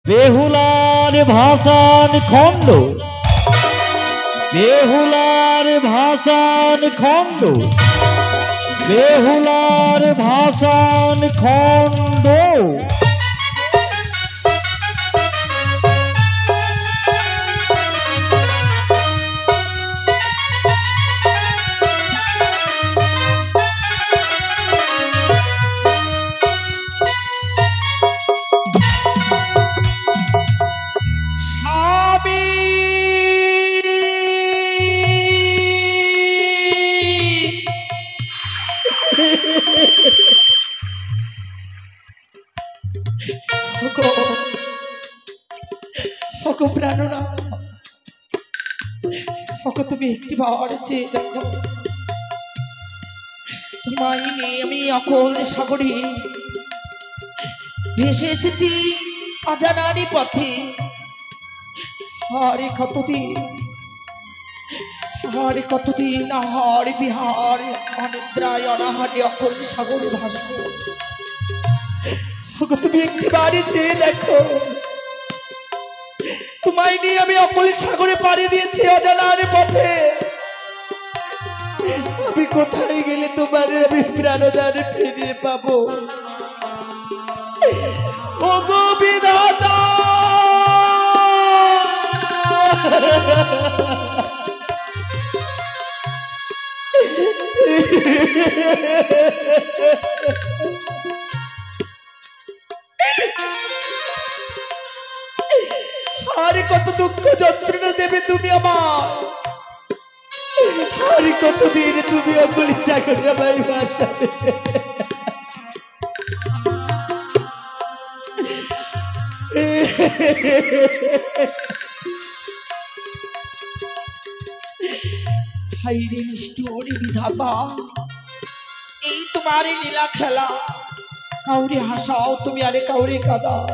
বেহুলার ভাষণ খণ্ড, বেহুলার ভাষণ খণ্ড, বেহুলার ভাষণ খণ্ড। প্রাণনা তুমি একটি বার চেয়ে দেখো, তোমায় নিয়ে আমি অকল সাগরে ভেসে এসেছি অজানারই পথে। হারে কতদিন আহারে বিহার অনিদ্রায় অনাহারে অকল সাগরে ভাসবো। তুমি একটি বারে চেয়ে দেখো, তোমায় নিয়ে আমি অকল সাগরে পাড়ি দিয়েছি অজানার পথে। আমি কোথায় গেলে তোমার আমি প্রাণদানে ফিরিয়ে পাবো? ও গো বিধাতা, আরে কত দুঃখ যন্ত্রণা দেবে তুমি আমার, আরে কতদিন তুমি অকল সাগরে আমায় ভাসাবে। হাইরে নিষ্ঠুর বিধাতা, এই তোমার লীলা খেলা, কাউরে হাসাও তুমি আরে কাউরে কাঁদাও।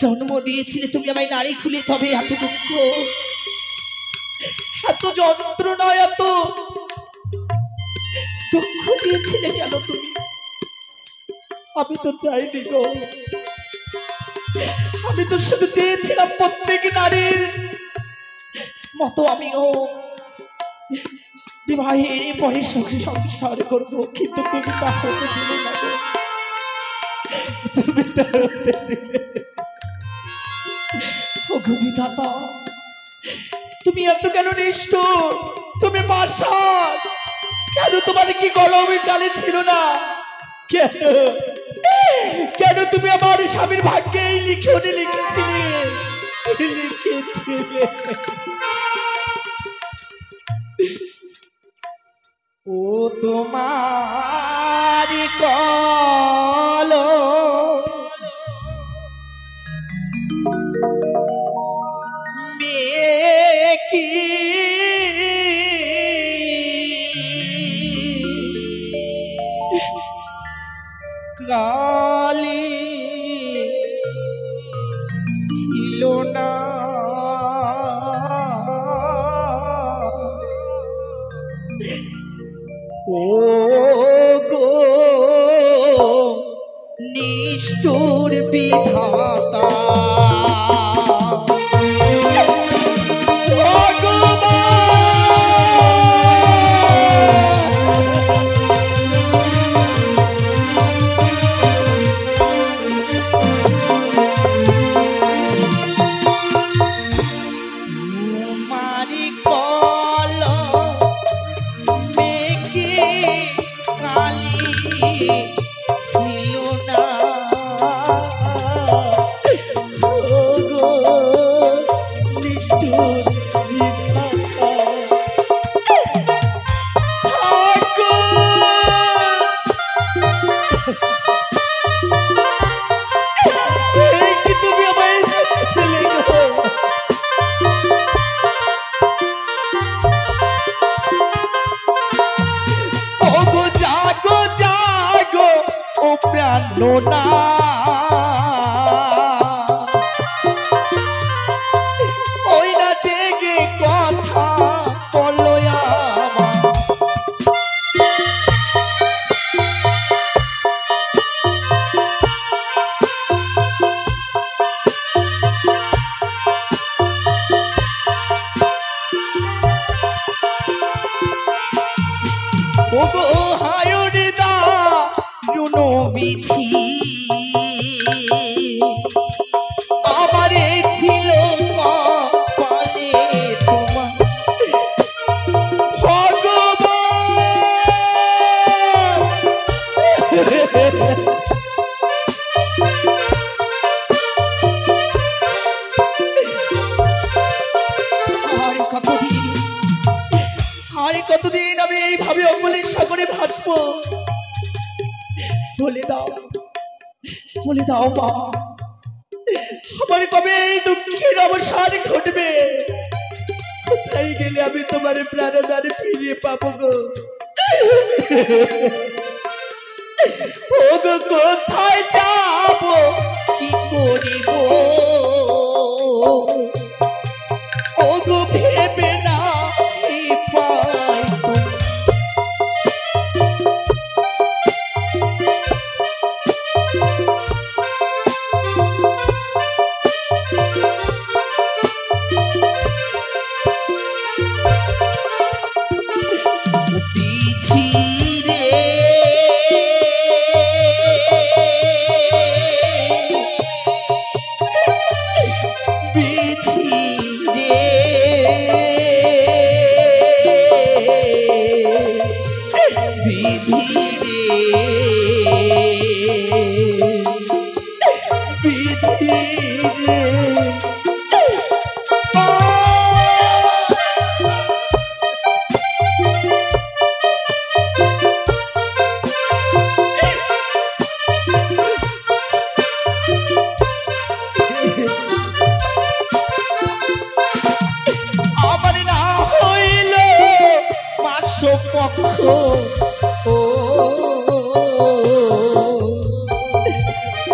জন্ম দিয়েছিলে তুমি আমায় নারী খুলে, তবে এত দুঃখ এত যন্ত্রণা এত দুঃখ দিয়েছিলে কেন তুমি? আমি তো চাইনি গো, আমি তো শুধু চেয়েছিলাম প্রত্যেক নারীর মতো আমিও বিবাহের পরে সুখী সংসার করবো, কিন্তু তুমি তা হতে দিলে না, তুমি তা হতে দিলে। ও বিধাতা, তুমি এত কেন নিষ্ঠুর? তুমি পাষাণ কেন? তোমার কি গরমের কালে ছিল না? কেন কেন তুমি আমার স্বামীর ভাগ্যে লিখেছিলে? ও তোমার কলো কি কালি ছিল না, ও গো নিষ্ঠুর বিধাতা। ছিল না, কোনো বিধি আমারে ছিল কপালে তোমার কতদিন আমি এইভাবে অমলের সাগরে ভাসবো? বলে দাও মা, আমার কবে এই দুঃখের অবসান ঘটবে? কোথায় গেলে আমি তোমার প্রাণদানে ফিরিয়ে পাবো গো? ও গো কোথায় যাবো, কি করিব? ও গো ভেবে না পাই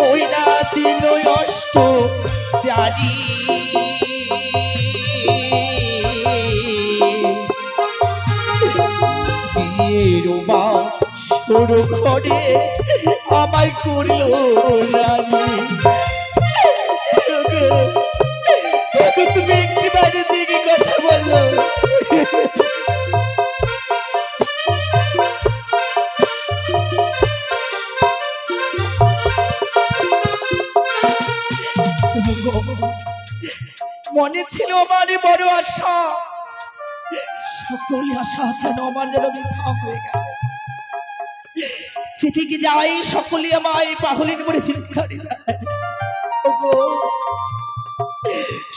ওই রাতি নষ্ট জারি বিয়ের বাসর ঘরে আমায় করল রানী। তুমি একটি বাইরে থেকে কথা বললো। মনে ছিল আমার বড় আশা, সকল আশা যেন আমার যেন মিথ্যা হয়ে গেল। সেদিকে যাই সকলে আমায় পাগলের করে চিৎকারে দেয়।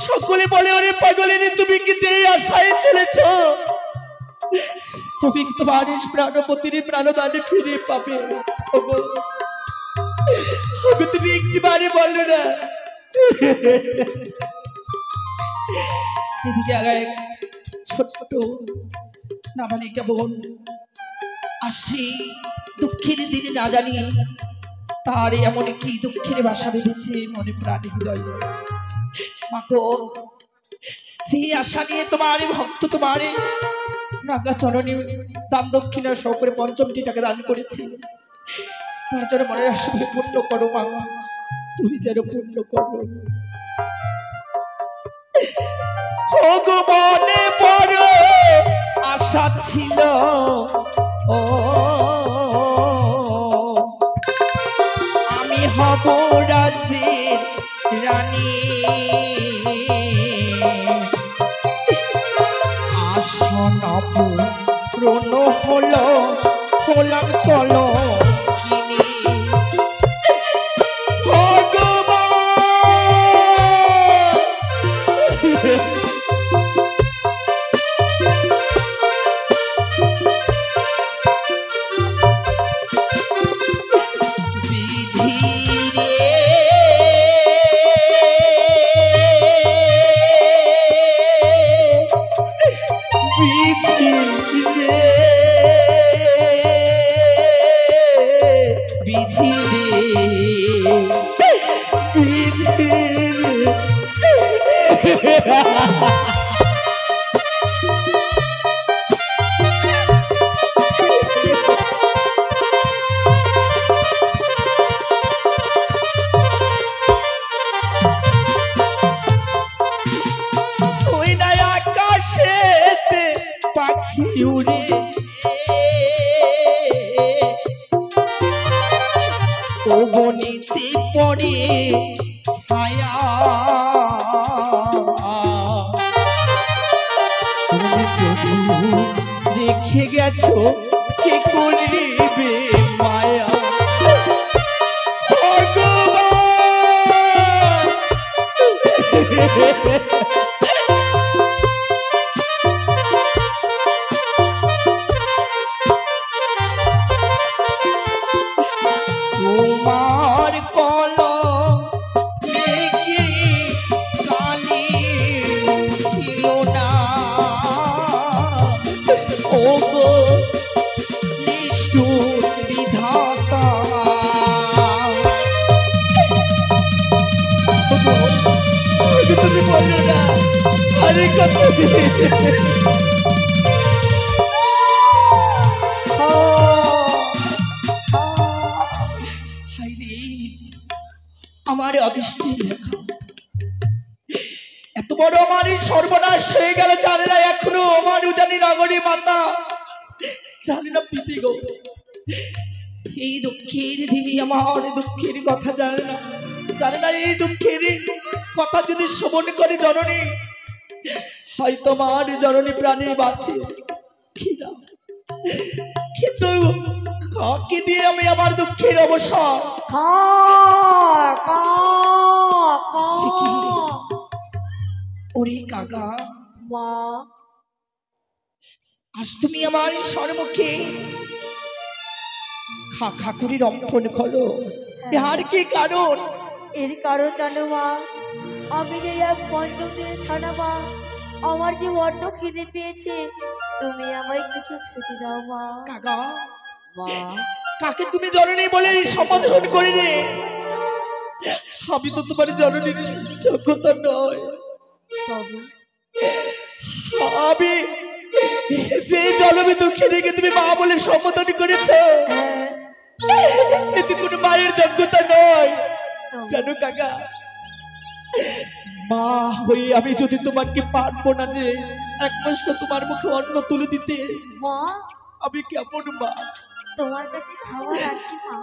সকলে বলে ওরে পাগলের, তুমি কি যে আশায় চলেছ তুমি তোমার প্রাণপতির প্রাণদানে ফিরে পাবে। তুমি একটি বারে বললো না। এদিকে আগায় ছোট্ট নাবালিকা বোন আসি দুঃখের দিনে না জানি তার এমন কি দুঃখের বাসা বেঁধেছে মনে প্রাণে হৃদয়। মাগো, যে আশা নিয়ে তোমার ভক্ত তোমার রাঙ্গা চরণে দান দক্ষিণা সহকারে ৫টি টাকা দান করেছি, তার জন্য মনের আশা পূর্ণ করো মা, তুমি যেন পূর্ণ করো। মনে বড় আশা ছিল ও আমি হব রাজ্যের রানী, আসন পূর্ণ হলো হলাম কল কিনি। ছায়া রেখে গেছো কে করিবে মায়া তোমার কলম লেখে কালি ছিল না ও গো নিষ্ঠুর বিধাতা তুমি বলো না আরে কত আমার অদৃষ্টের লেখা এত বড় আমার সর্বনাশ হয়ে গেল জানে না এখনো আমার উজানি নগরী মাতা জানে না প্রীতি গো এই দুঃখের দিদি আমার দুঃখের কথা জানে না এই দুঃখের কথা যদি শ্রবণ করে জননী হয়তো আমার জননী প্রাণে বাঁচছে কিন্তু কাকে দিয়ে আমি আমার দুঃখের অবসর ওরে কাকা মা আজ তুমি আমার সম্মুখে খা খা করে রম্পন করো আর কি কারণ এর কারণ জানো মা আমি যে এক পঞ্চমদিনের ছানা মা আমার যে বড্ড খিদে পেয়েছে তুমি আমায় কিছু খেতে দাও মা কাকা মা কাকে তুমি জননী বলে সম্বোধন করিনি আমি তো তোমার জননীর যোগ্যতা নয় তবে আমি যে জনমে দুঃখে রেখে তুমি মা বলে সম্বোধন করেছো সেটি কোনো মায়ের যোগ্যতা নয় জানো কাকা মা হয়ে আমি যদি তোমাকে পারবো না যে একমাত্র তোমার মুখে অন্ন তুলে দিতে মা আমি কেমন মা তোমার কাছে খাবার আছে মা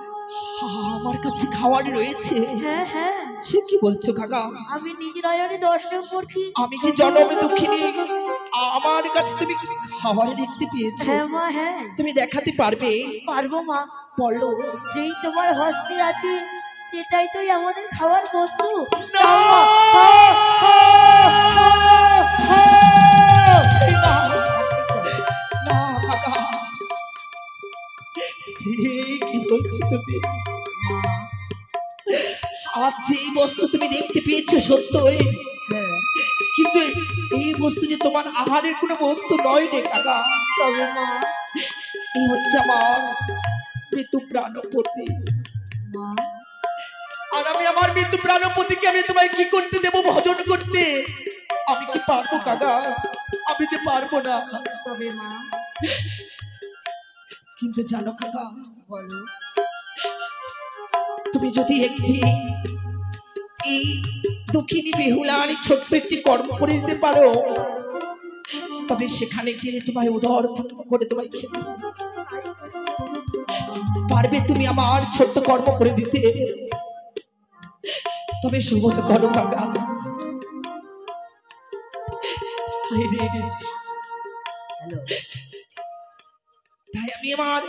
আমার কাছে খাবার রয়েছে হ্যাঁ হ্যাঁ সে কি বলছো কাকা আমি নিজের নয়নে দর্শন করছি আমি যে জনমে দুঃখিনী আমার কাছে তুমি খাবার দেখতে পেয়েছো হ্যাঁ মা হ্যাঁ তুমি দেখাতে পারবে পারবো মা বলো যেই তোমার হস্তে আছে সেটাই তো আমাদের খাওয়ার বস্তু না না কাকা কি বলছো তুমি আজ যে বস্তু তুমি দেখতে পেয়েছো সত্যই কিন্তু এই বস্তু যে তোমার আহারের কোনো বস্তু নয় রে কাকা তবে মা এই হচ্ছে আমার মৃত্যু প্রাণপতি মা আর আমি আমার মৃত্যু প্রাণপতিকে আমি তোমায় কি করতে দেবো ভজন করতে আমি কি পারবো কাকা আমি যে পারবো না তবে মা কিন্তু জানো কাকা বলো তুমি যদি একটি এই দুঃখিনী বেহুলার ছোট্ট একটি কর্ম করে দিতে পারো তবে সেখানে গিয়ে তোমায় উদর করে তোমায় খেতে পারবে তুমি আমার ছোট্ট কর্ম করে দিতে তবে সুবোধ করো কাকা তাই আমি আমার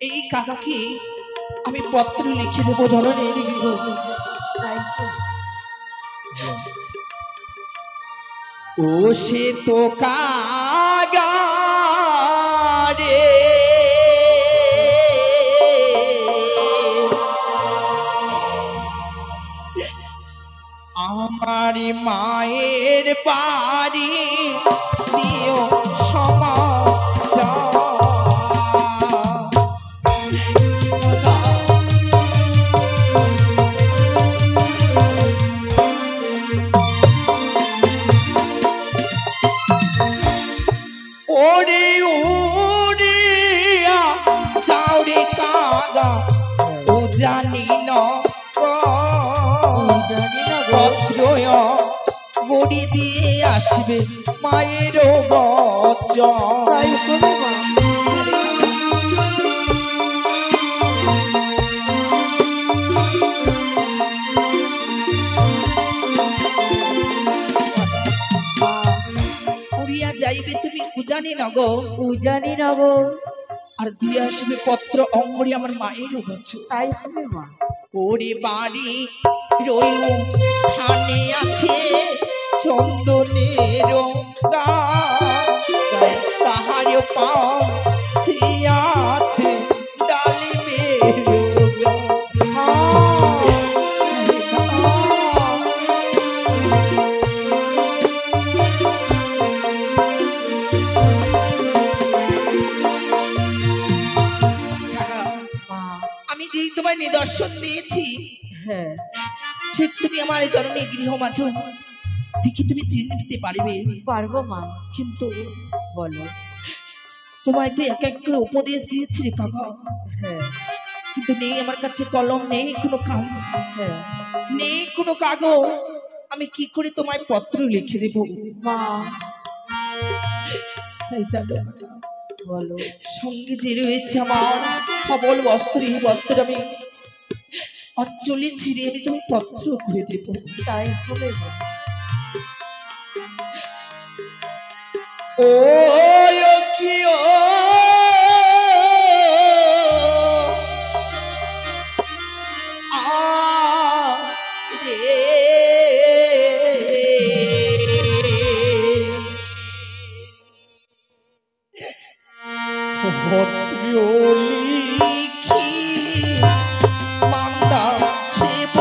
এই কাকাকে আমি পত্র লিখে দেবো জননী তাই তো ও সে তো কাগারে আমার মায়ের বাড়ি দিও সমাচার ওরে উড়িয়া চাউরে কাগা ও জানি না পত্রয় গড়ি দিয়ে আসবে মায়ের বচন তাই করবে মা উজানি নগর উজানি নগর। আর দিয়ে আসবে পত্র অঙ্গরি আমার মায়েরও বছর। তাই হবে মা। ওরে বাড়ি রইউ ঠানে আছে চন্দনের তাহারে পাও আছে ডালিমের আমি যেই তোমার নিদর্শন দিয়েছি, হ্যাঁ ঠিক তুমি আমার এই জননী গৃহ মাঝে দেখি তুমি চিনে নিতে পারবে। পারবো মা। কিন্তু বলো। তোমায় তো এক এক করে উপদেশ দিয়েছি রে কাকা, হ্যাঁ কিন্তু নেই আমার কাছে কলম, নেই কোনো কাগজ, হ্যাঁ নেই কোনো কাগজ। আমি কি করে তোমায় পত্র লিখে দেব মা? তাই জানো বলো। সঙ্গে যে রয়েছে আমার সবল বস্ত্র, এই বস্ত্র আমি অঞ্চলে ছিঁড়ে আমি তুমি পত্র করে দেব। তাই হবে মা। ও কি ও লিখি মান্দা শিব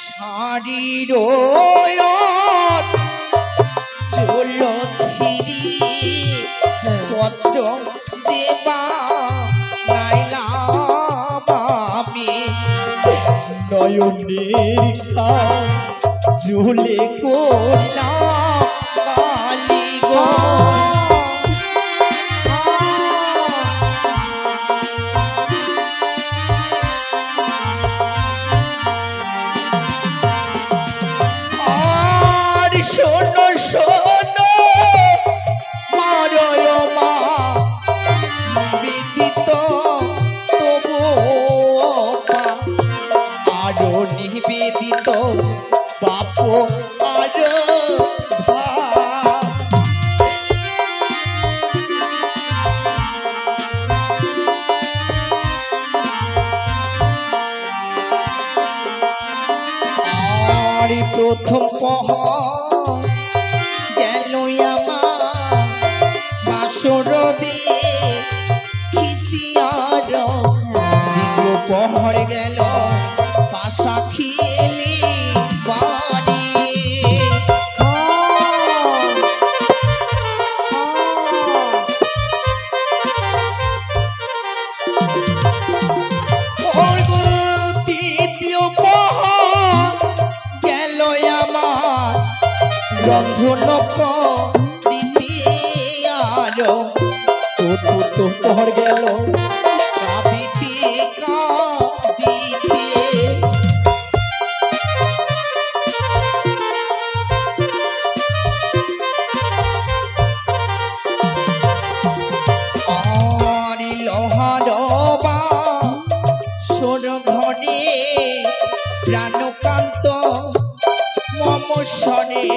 শাড়ির চল ছিড়ি পত্র দেবা নয়নের ঝুলে কোনা বালিগো আর শোনো শোনো মারয় মা নিবেদিত তবু আরো নিবেদিত বাপ আরো আর প্রথম পহর গেল আমার বাসর দিয়ে খিতিয়ার, দ্বিতীয় পহর গেল পাশা খেলি বাড়ি। তৃতীয় পহর গেল আমার রন্ধন দ্বিতীয়ার, চতুর্থ পহর গেল কাঁদিতে কাঁদিতে। আর লোহার বাসর ঘরে প্রাণকান্ত মম স্বরে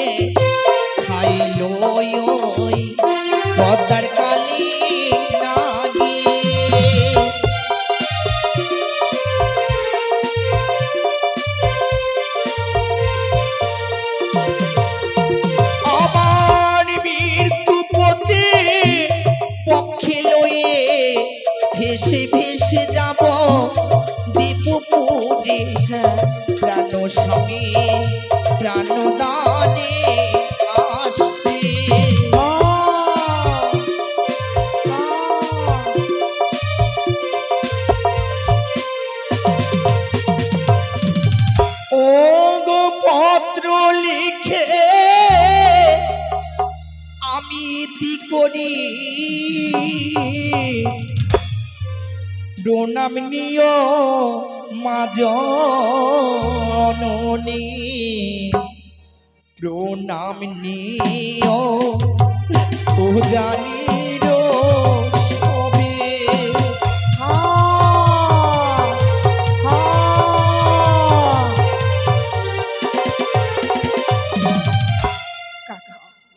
খাইল পদ্মার কালী নাগে। আমার মৃত্যুপতি পক্ষে লয়ে ভেসে ভেসে যাব দীপপুরে, প্রাণ স্বামী প্রাণদানে আসবে। ও গো পত্র লিখে আমি দি করি প্রণাম নিয় মা জননী, প্রণাম নিয় ও জানির সবে।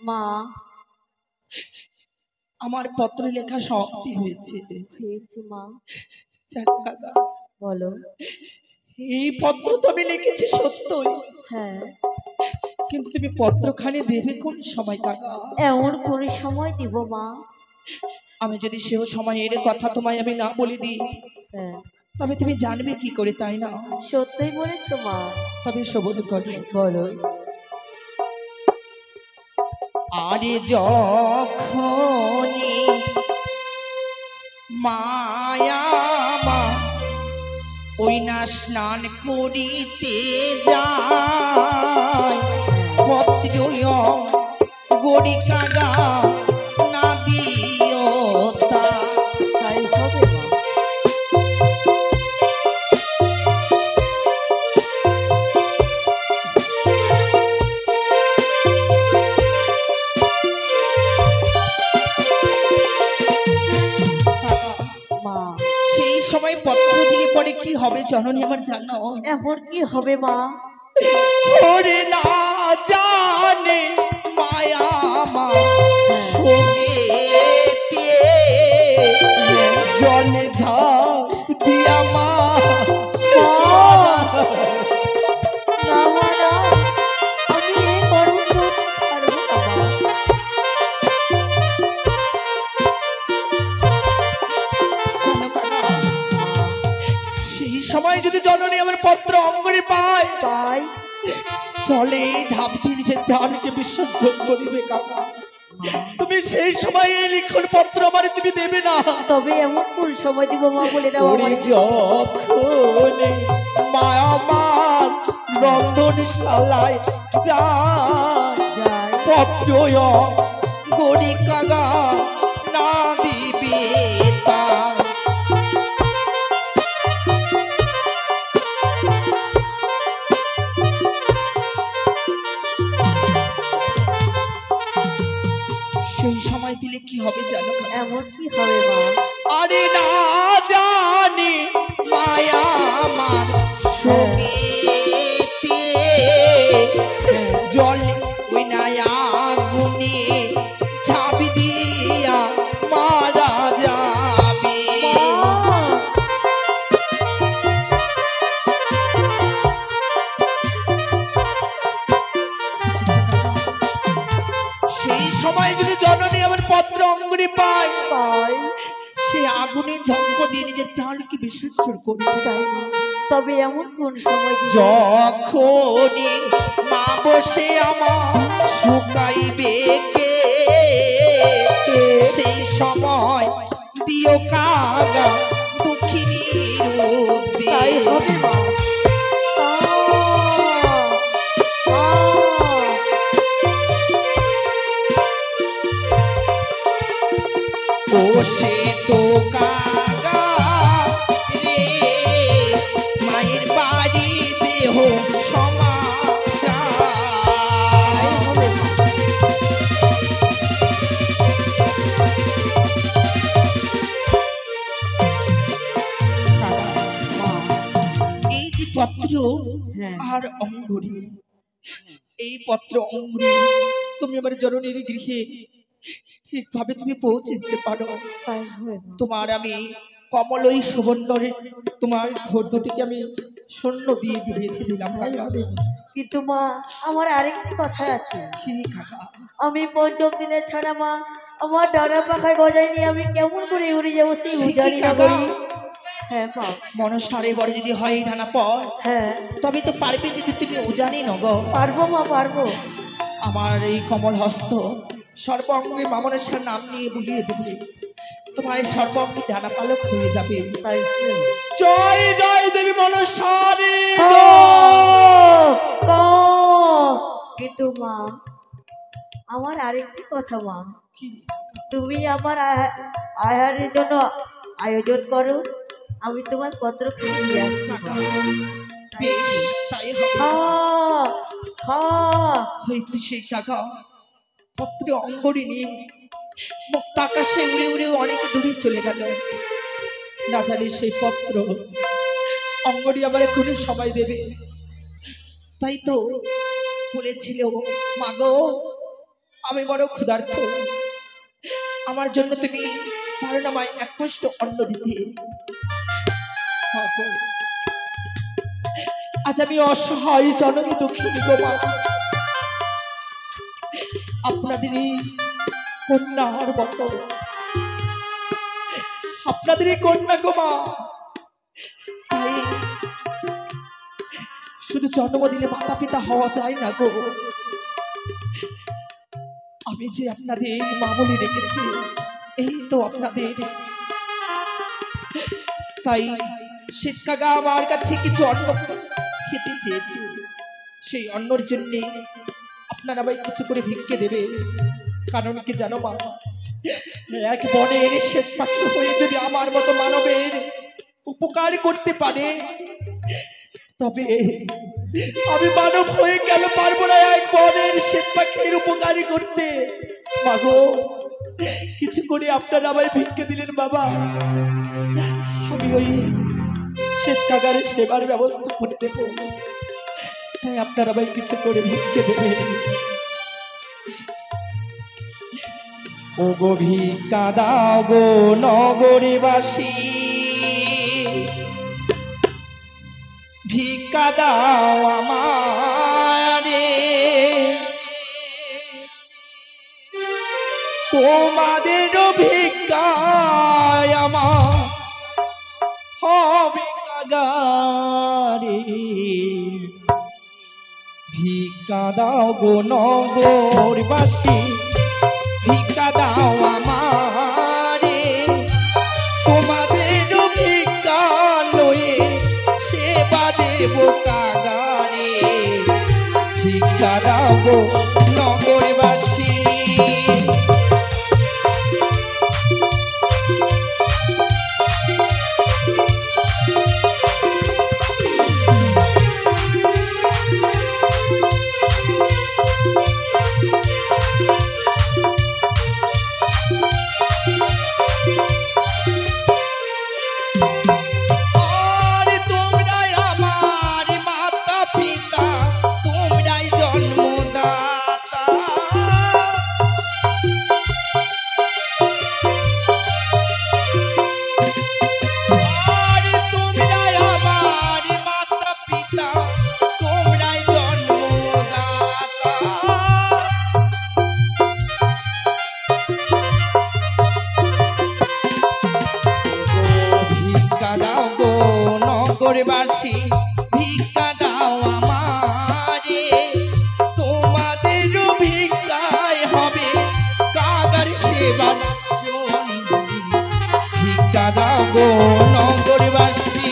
মা, আমার পত্র লেখা সমাপ্তি হয়েছে। হয়েছে মা। জানো কাকা, বলো। এই পত্র তো আমি লিখেছি সত্যই, হ্যাঁ, কিন্তু তুমি পত্রখানি দেবে কোন সময় কাকা? এমন কোন সময় দিব মা? আমি যদি সেও সময়ের কথা তোমায় আমি না বলে দিই, হ্যাঁ, তবে তুমি জানবে কি করে, তাই না? সত্যই বলেছো মা। তবে শোভন করে বলো। আরে যখনই মায়া মা ওই না স্নান করিতে যায়, পত্র গড়ি কাগা না দিও তা। তাই হবে মা। মা, সেই সময় পত্র দিলে পরে কি হবে জননী আমার জানো? এমন কি হবে মা? ওরে না জানে মায়া মা সঙ্গেতে জলে ঝাঁপ দিয়া মা। না মা, না, আমি এই গরম দুধ পারবো না মা। সেই সময় যদি জননী আমার পত্র অঙ্গনে পায়, তাই চলে ঝাঁপ দিয়ে নিজের প্রাণকে বিসর্জন করিবে কাকা। তুমি সেই সময় এই লিখন পত্র আমার তুমি দেবে না। তবে এমন কোন সময় দিব মা বলে দাও ওরে আমায়। যখন মায়া আমার রন্ধনশালায় যায়, যাই। পত্র গড়ি কাগা না দিবে তা। সেই সময় দিলে কি হবে জানো কাকা? এমন কি হবে মা? আরে না জানি মায়া আমার সঙ্গীতে জলে ওই নায়া গুনে ঝাঁপি দিয়া মারা যাবে। সেই সময় যদি জননী আমার পত্র অঙ্গুরি পায়, তাই সে আগুনে ঝঙ্ক দিয়ে নিজের প্রাণকে বিসর্জন করবে। তাই মা। তবে এমন কোন সময় দিব? যখনই মা বসে আমার শুকাইবে কে, সেই সময় দিও কাগা দুঃখিনীর তাই উদ্দেশ। হবে মা। ও সে তো কাগা রে মায়ের বাড়ি দেহ সমাচার। হবে মা। কাকা, মা, এই যে পত্র হ্যাঁ। আর অঙ্গুরি, এই পত্র অঙ্গুরি তুমি আমার জননীর গৃহে ঠিকভাবে তুমি পৌঁছে দিতে পারো। তাই হবে মা। তোমার আমি কমলই সুবর্ণরে তোমার ধৈর্যটিকে আমি শূন্য দিয়ে রেখে দিলাম তাই কাকা। হবে মা। কিন্তু মা, আমার আরেকটি কথা আছে। কি কাকা? আমি পঞ্চম দিনের ছাড়া মা, আমার ডানা পাখায় গজায় নিয়ে আমি কেমন করে উড়ে যাবো সেই সে কি উজানি কাকা? নগরী। হ্যাঁ মা। মনসারে বড় যদি হয় ডানা পর, হ্যাঁ, তবে তো পারবে যদি তুমি উজানি নগর। পারবো মা, পারবো। আমার এই কমল হস্ত সর্বাঙ্গে মামনেশ্বর নাম নিয়ে বুলিয়ে দেবে, তোমার এই সর্বাঙ্গে ডানা পালক হয়ে যাবে। তাই হবে মা। জয় জয় দেবী মনসারে। কিন্তু মা, আমার আরেকটি কথা মা, কি? তুমি আমার আহারের জন্য আয়োজন করো, আমি তোমার পত্র খুঁজে আসছি মা। বেশ, তাই হবে। হয়তো সেই কাকা পত্র অঙ্গরি নিয়ে মুক্ত আকাশে উড়ে উড়ে অনেক দূরে চলে গেল। না জানি সেই পত্র অঙ্গরি আমার এখনই সবাই দেবে। তাই তো বলেছিল, মাগো আমি বড় ক্ষুধার্ত, আমার জন্য তুমি পারো না মায় এক কষ্ট অন্ন দিতে? আজ আমি অসহায় জননী দুঃখিনী গো মা, আপনাদেরই কন্যার মতো, আপনাদেরই কন্যা গো মা। তাই শুধু জন্ম দিলে মাতা পিতা হওয়া যায় না গো, আমি যে আপনাদের মা বলে রেখেছি, এই তো আপনাদের। তাই শীতকাগা আমার কাছে কিছু অন্ন খেতে চেয়েছে, সেই অন্নর জন্য আপনারা ভাই কিছু করে ভিক্ষে দেবে। কারণ কি জানো মা, এক বনের শেষ পাখি হয়ে যদি আমার মতো মানবের উপকার করতে পারে, তবে আমি মানব হয়ে কেন পারবো না এক বনের শেষ পাখির উপকারী করতে? মাগো, কিছু করে আপনারা আমায় ভিক্ষে দিলেন বাবা, আমি ওই শ্বেত কাগারের সেবার ব্যবস্থা করে দেব। তাই আপনারা ভাই কিছু করে ভিক্ষে দেবেন। ও গো ভিক্ষা দাও গো নগরবাসী, ভিক্ষা দাও আমারে, তোমাদের ভিক্ষায় আমার হবে কাগারে। ভিক্ষা দাও গো নগরবাসী, ভিক্ষা দাও আমারে, তোমাদের ভিক্ষা লয়ে সেবা দেব কাগারে। ভিক্ষা দাও গো নগরবাসী। নগরবাসী ভিক্ষা দাও আমারে, তোমাদের ভিক্ষায় হবে কাগার সেবার জন্য। ভিক্ষা দাও গো নগরবাসী।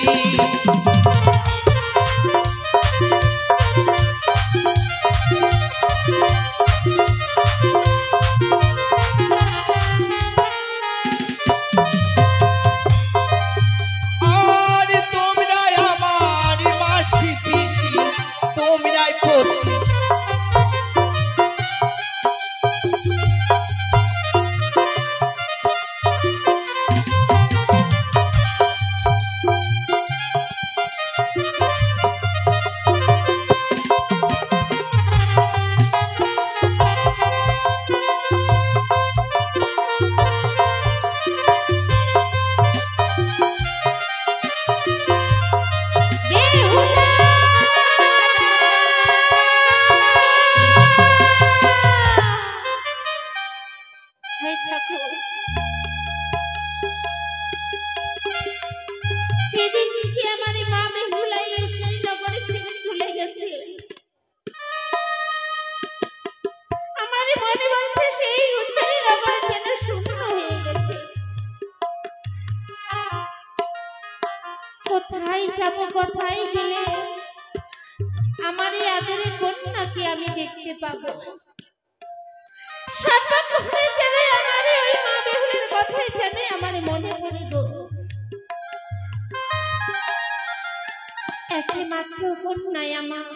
কোথায় যাব, কোথায় গেলে আমার এই আদরের কন্যাকে আমি দেখতে পাবো? সর্বক্ষণে যেন আমার ওই মা বেহুলের কথাই যেন আমার মনে পড়ে গো। একমাত্র কন্যাই আমার,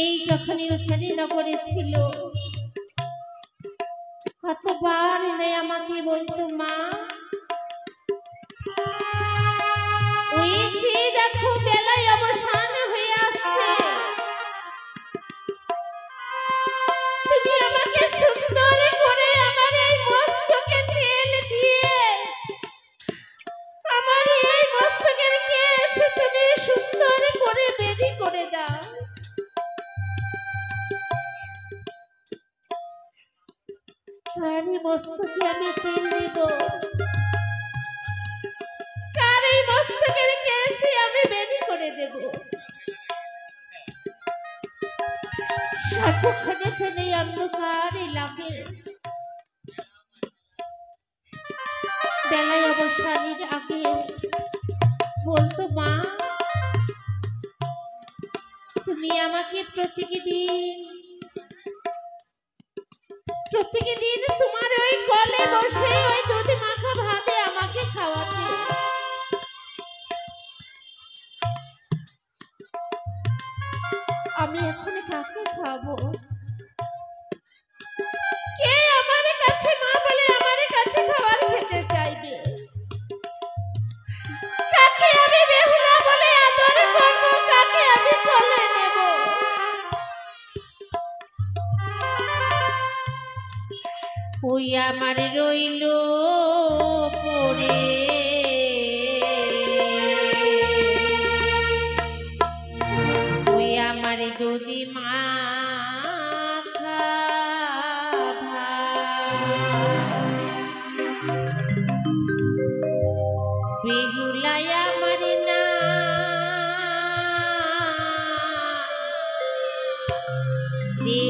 এই যখনই উচ্চারী নগরে ছিল, কতবার নেই আমাকে বলতো, মা ওই যে দেখো বেলায় অবসান হয়ে আসছে, কারি মস্তকে আমি তেল দেব, কারি মস্তকের কেসে আমি বেনি করে দেব। সর্বক্ষণে যেন এই অন্ধকারই লাগে। বেলায় অবসানের আগে বলতো, মা তুমি আমাকে প্রত্যেকদিন তোমার ওই কোলে বসে ওই দুধ মাখা ভাতে আমাকে খাওয়াতে। আমি এখন কাকে খাবো? কে আমার কাছে মা বলে আমার কাছে খাবার খেতে চাইবে? কাকে আমি বেহুলা বলে আদর করব? কাকে আমি কোলে নেব? ওই আমার রইল পড়ে ওই আমার দুধি মাখা বেহুলাই আমার না রে,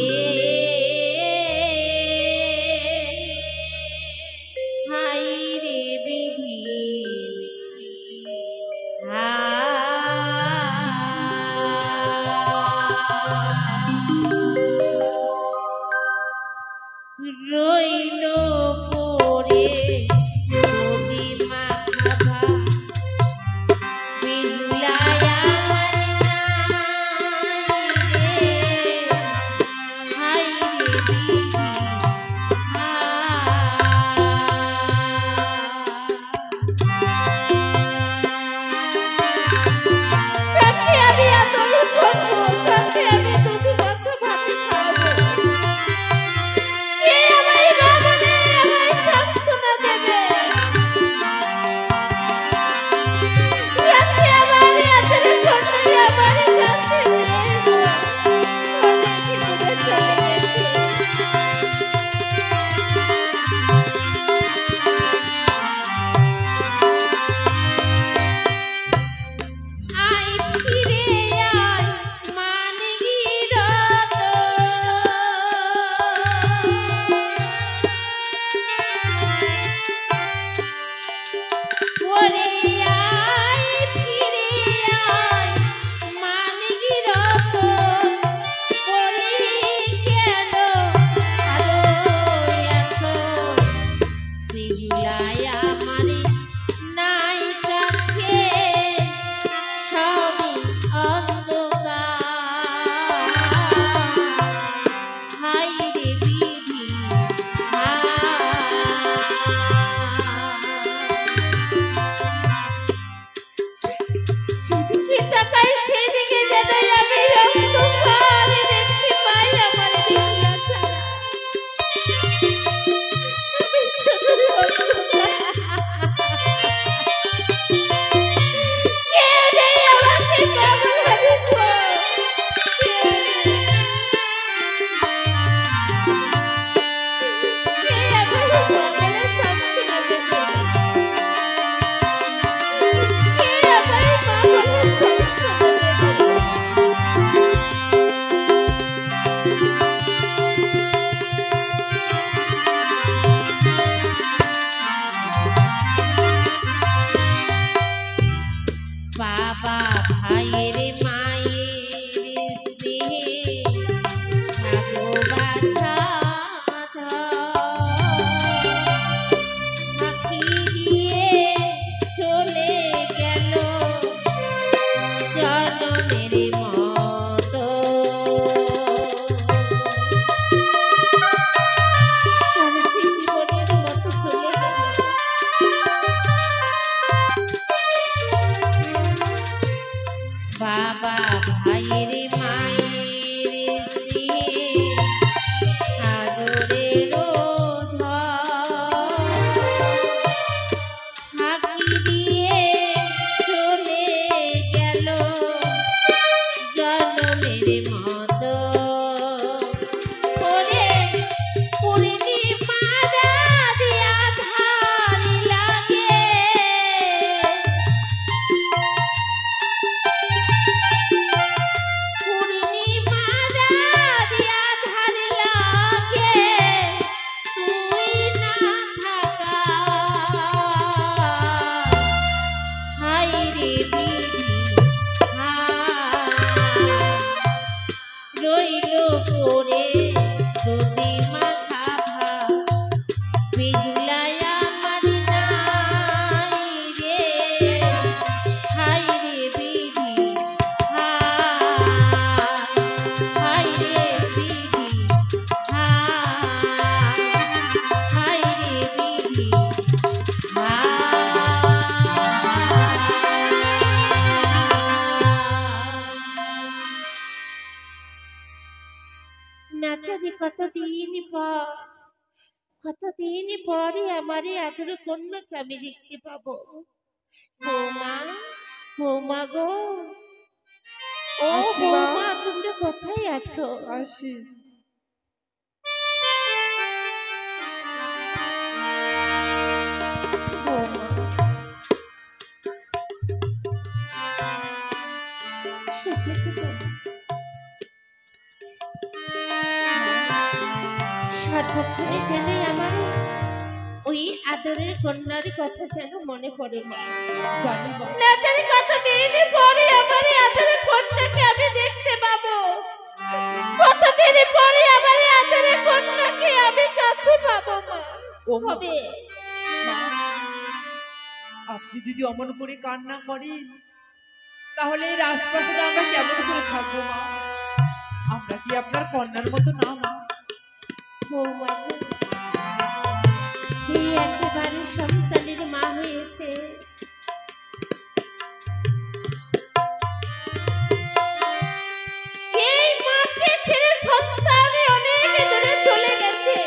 হাই রে বিধি রইল পরে নদী মাখা বেহুলাই আমার নাই রে, রইল পরে যদি মাথা ভার বেহুলায় আমার নাই রে হাই রে বিধি হাই রে বিধি হাই রে বিধি নাচারি কতদিন পরে আমার এই আদর কন্যাকে আমি দেখতে পাবো। বৌমা বৌমা গো, ও বৌমা তোমরা কোথায় আছো? আসি। বৌমা সত্যি তো বৌমা। সর্বক্ষণে যেন আমার ওই আদরের কন্যার কথা যেন মনে পড়ে মা। জানি মা, না জানি কতদিন পরে আমার এই আদরের কন্যাকে আমি দেখতে পাবো, কতদিন পরে আমার এই আদরের কন্যাকে আমি কাছে পাবো মা। ও মা, হবে মা, আপনি যদি অমন করে কান্না করেন তাহলে এই রাজপ্রাসাদে আমরা কেমন করে থাকবো মা? আমরা কি আপনার কন্যার মতো না মা? বৌমা গো, যে একেবারে সন্তানের মা হয়েছে, এই মাকে ছেড়ে সন্তান অনেক দূরে চলে গেছে,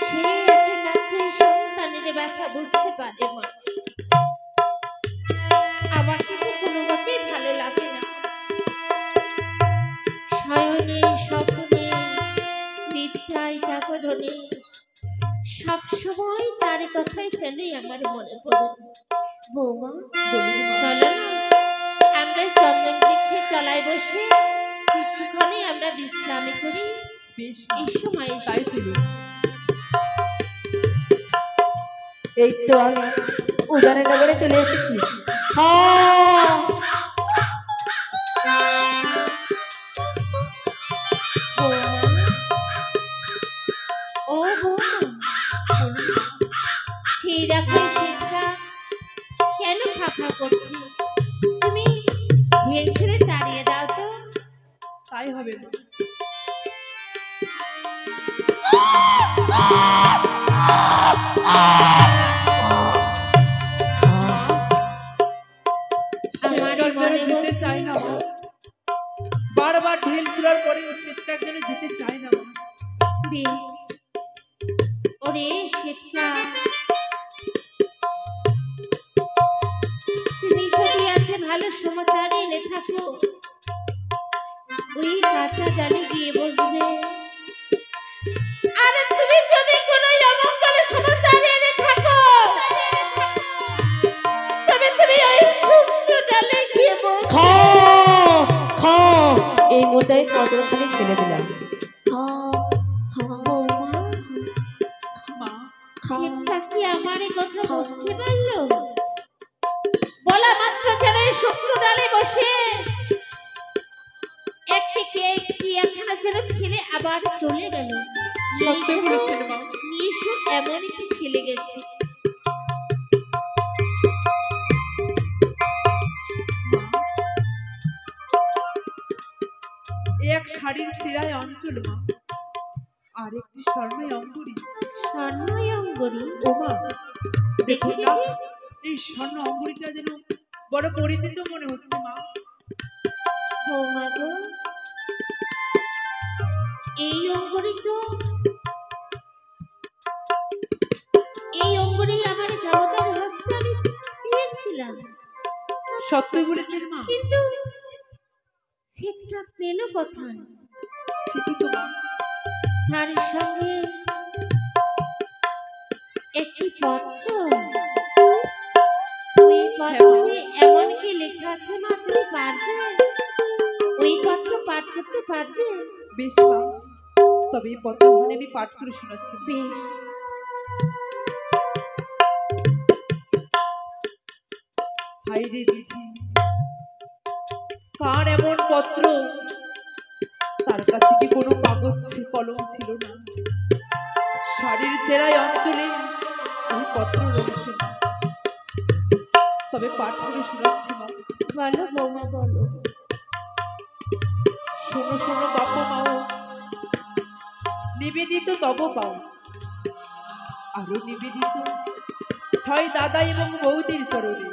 সে একমাত্র সন্তানের ব্যথা বুঝতে পারে মা। আমার কিন্তু কোনো মতেই ভালো লাগে না, শয়নে স্বপ্নে নিদ্রায় জাগরণে সবসময় তার কথাই যেন আমার মনে পড়ে। বৌমা চলো না আমরা চন্দন বৃক্ষের তলায় বসে কিছুক্ষণে আমরা বিশ্রামে করি। বেশ এই সময় তাই চলুন। এই তো আমি উদানের নগরে চলে এসেছি। ও বৌমা, সেই দেখো শীতটা কেন ফাঁকা করছে, তুমি ঢেল ছেড়ে দাঁড়িয়ে দাও তো। তাই হবে মা। আমার শীতকাল মনে যেন যেতে হচ্ছে চায় না মা। বারবার ঢিল ছুড়ার পরেও শীতকাল যেন যেতে চায় না মা। বেশ, ওরে শীতটা, তুমি যদি আছে ভালো সমাচার এনে থাকো, ওই কাঁচা জালে গিয়ে বসবে। আর তুমি যদি কোনো অমঙ্গল সমাচার এনে থাকো, তবে তুমি ওই শুকনো ডালে গিয়ে বসবে। এই মুহূর্তে পত্রখানি ফেলে দিলাম। বৌমা, মা, শীতটা কি আমার এই কথা বুঝতে পারলো? বলা মাত্র যেন এই শুকনো ডালে বসে একটি একখানা যেন ফেলে আবার চলে গেল। সত্যি বলেছেন মা। নিশু এমন একটি ফেলে গেছে। এক শাড়ির ছেঁড়ায় অঞ্চল মা, আর একটি স্বর্ণের অঙ্গুরি। স্বর্ণই অঙ্গরি, ও মা, দেখুন দেখি না, এই স্বর্ণ অঙ্গুরিটা যেন বড় পরিচিত মনে হচ্ছে মা। বৌমা গো, এই অঙ্গরি তো, এই অঙ্গরি আমার জগতার হস্তে আমি পেয়েছিলাম, সত্যই বলেছেন মা। কিন্তু শীতটা পেল কোথায়? ঠিকই তো মা। তার সঙ্গে একটি পত্র, ওই পত্রে এমন কি লেখা আছে মা, তুমি পারবে ওই পত্র পাঠ করতে পারবে? বেশ মা, তবে এই পত্রখানি আমি পাঠ করে শোনাচ্ছি। বেশ। হায় রে বিধি, কার এমন পত্র তার কাছে কি কোনো কাগজ কলম ছিল না? শাড়ির চেরাই অঞ্চলে এই পত্র রয়েছে মা। তবে পাঠ করে শোনাচ্ছি মা। বলো বৌমা বলো। শোনো শোনো বাপু মাও, নিবেদিত তব পাও, আরো নিবেদিত ছয় দাদা এবং বৌদির চরণে।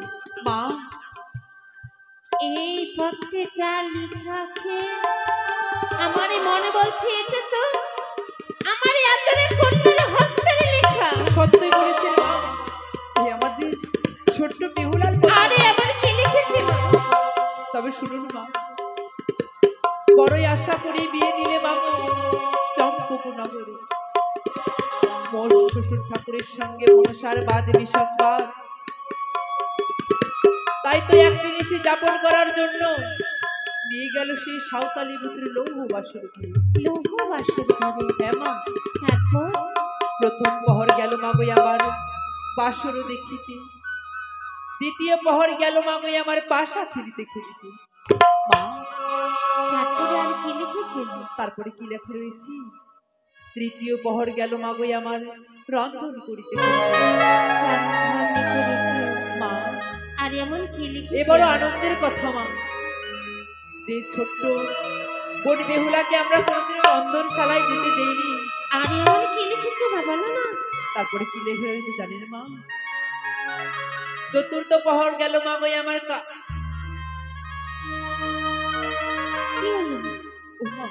মা, এই পত্রে যা লেখা আছে আমারই মনে বলছে এটা তো আমার আদরের কন্যার হস্তের লেখা। সত্যই বলেছেন মা, এই আমাদের ছোট্ট বিহুলার আরে আমার কি লিখেছে মা? তবে শুনুন মা, বড়ই আশা করে বিয়ে দিলে বাবু চম্পকনগরে মোর শ্বশুর ঠাকুরের সঙ্গে মনসার বাদ বিষাদ। তাই তো একটি নিশি যাপন করার জন্য নিয়ে গেল সেই সাঁওতালি ভিতরে লৌহ বাসর ঘরে। লৌহ বাসর ঘরে? হ্যাঁ মা। তারপর প্রথম পহর গেল মাগই আমার বাসরও দেখিতে, দ্বিতীয় পহর গেল মাগই আমার পাশা খেলিতে খেলিতে। মা, তারপরে আর কি লিখেছেন? তারপরে কি লেখা রয়েছে? তৃতীয় পহর গেল মাগই আমার রন্ধন করিতে মা। আর এমন কি লিখেছে? এ বড় আনন্দের কথা মা, যে ছোট্ট বোন বেহুলাকে আমরা কোনোদিনও রন্ধনশালায় যেতে দেইনি। আর এমন কি লিখেছে মা বলো না? তারপরে কি লেখা রয়েছে জানেন মা? চতুর্থ পহর গেল মাগই আমার কি হলো? ও মা,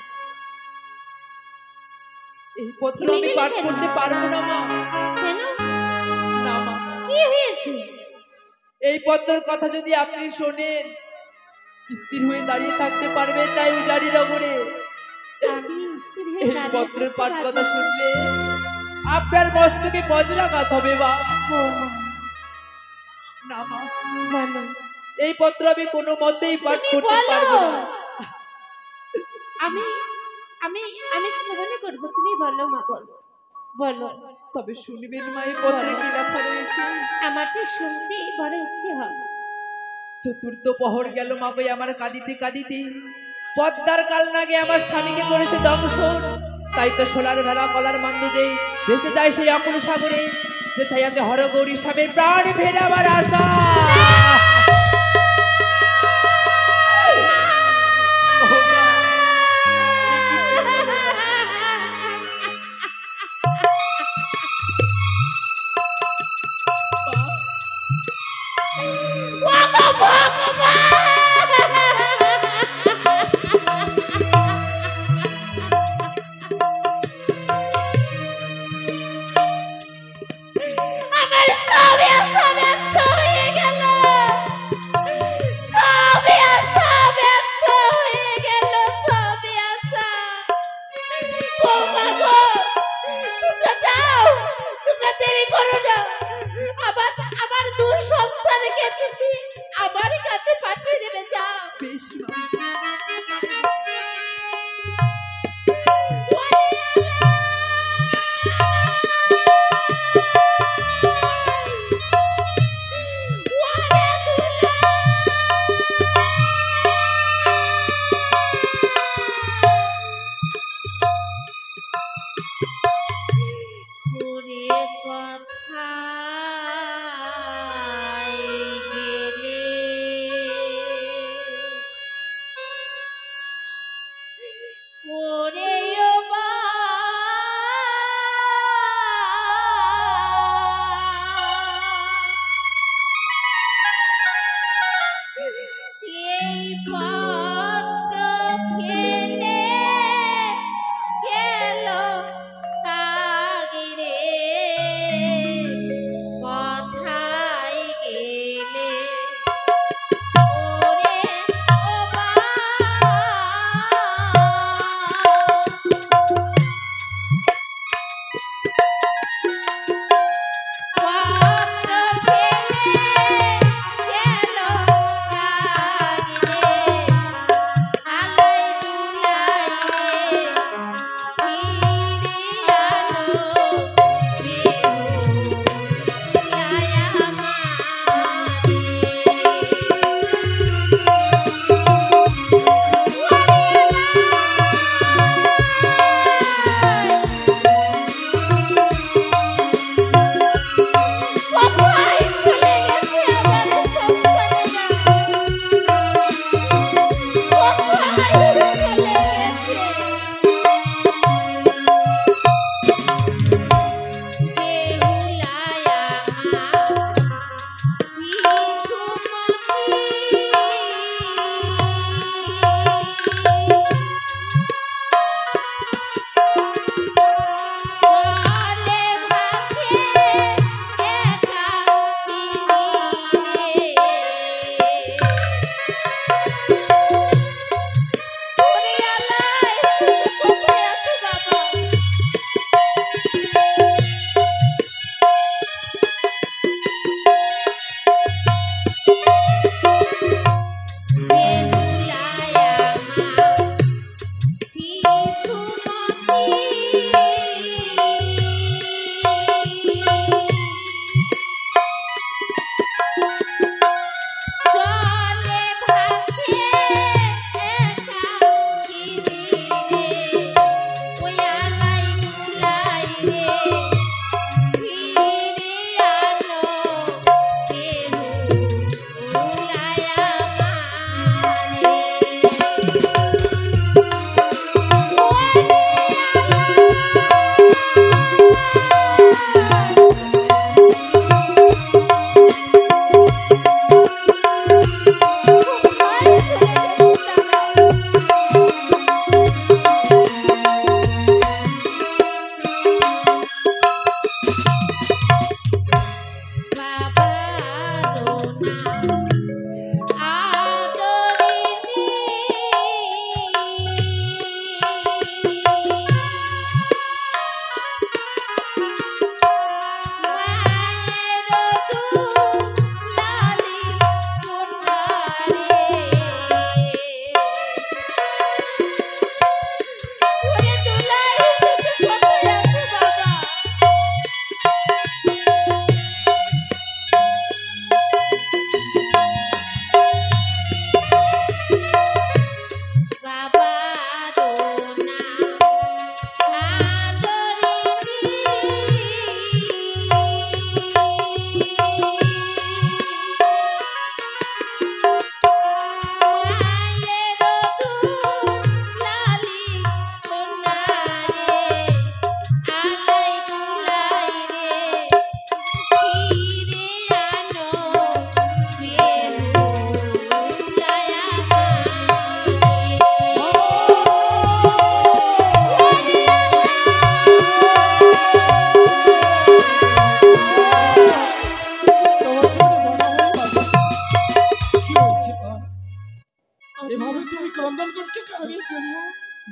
এই পত্র আমি পাঠ করতে পারবো না মা। কেন? না মা, কি হয়েছে? এই পত্রের কথা যদি আপনি শোনেন স্থির হয়ে দাঁড়িয়ে থাকতে পারবেন তাই উজাড়ি নগরে। আমি স্থির হয়ে এই দাঁড়িয়ে পত্রের থাকতে পাঠ পারবো কথা না। শুনলে আপনার মস্তকে বজ্রাঘাত হবে মা। বৌমা, না মা, বলো। এই পত্র আমি কোনো মতেই পাঠ তুমি করতে বলো। পারবো না। আমি আমি আমি শ্রবণ করবো, তুমি বলো মা, বলো বলো। তবে শুনবেন মা এই পত্রে কি লেখা রয়েছে? আমার তো শুনতেই বড় ইচ্ছে হয়। চতুর্থ পহর গেল মাগই আমার কাঁদিতে কাঁদিতে পদ্মার কালনাগে আমার স্বামীকে করেছে দংশন। তাই তো সোলার ভেলা কলার মান্দুজে ভেসে যায় সেই অকুল সাগরে, যে তাই আছে হরগৌরী স্বামীর প্রাণ ফেরাবার আশা। আমার দূর সন্তানকে তুমি আমার কাছে পাঠিয়ে দেবে, যাও। বেশ মা। এই পত্র ফেলে গেল কাগিরে, কোথায় গেলে ওরে ও বা।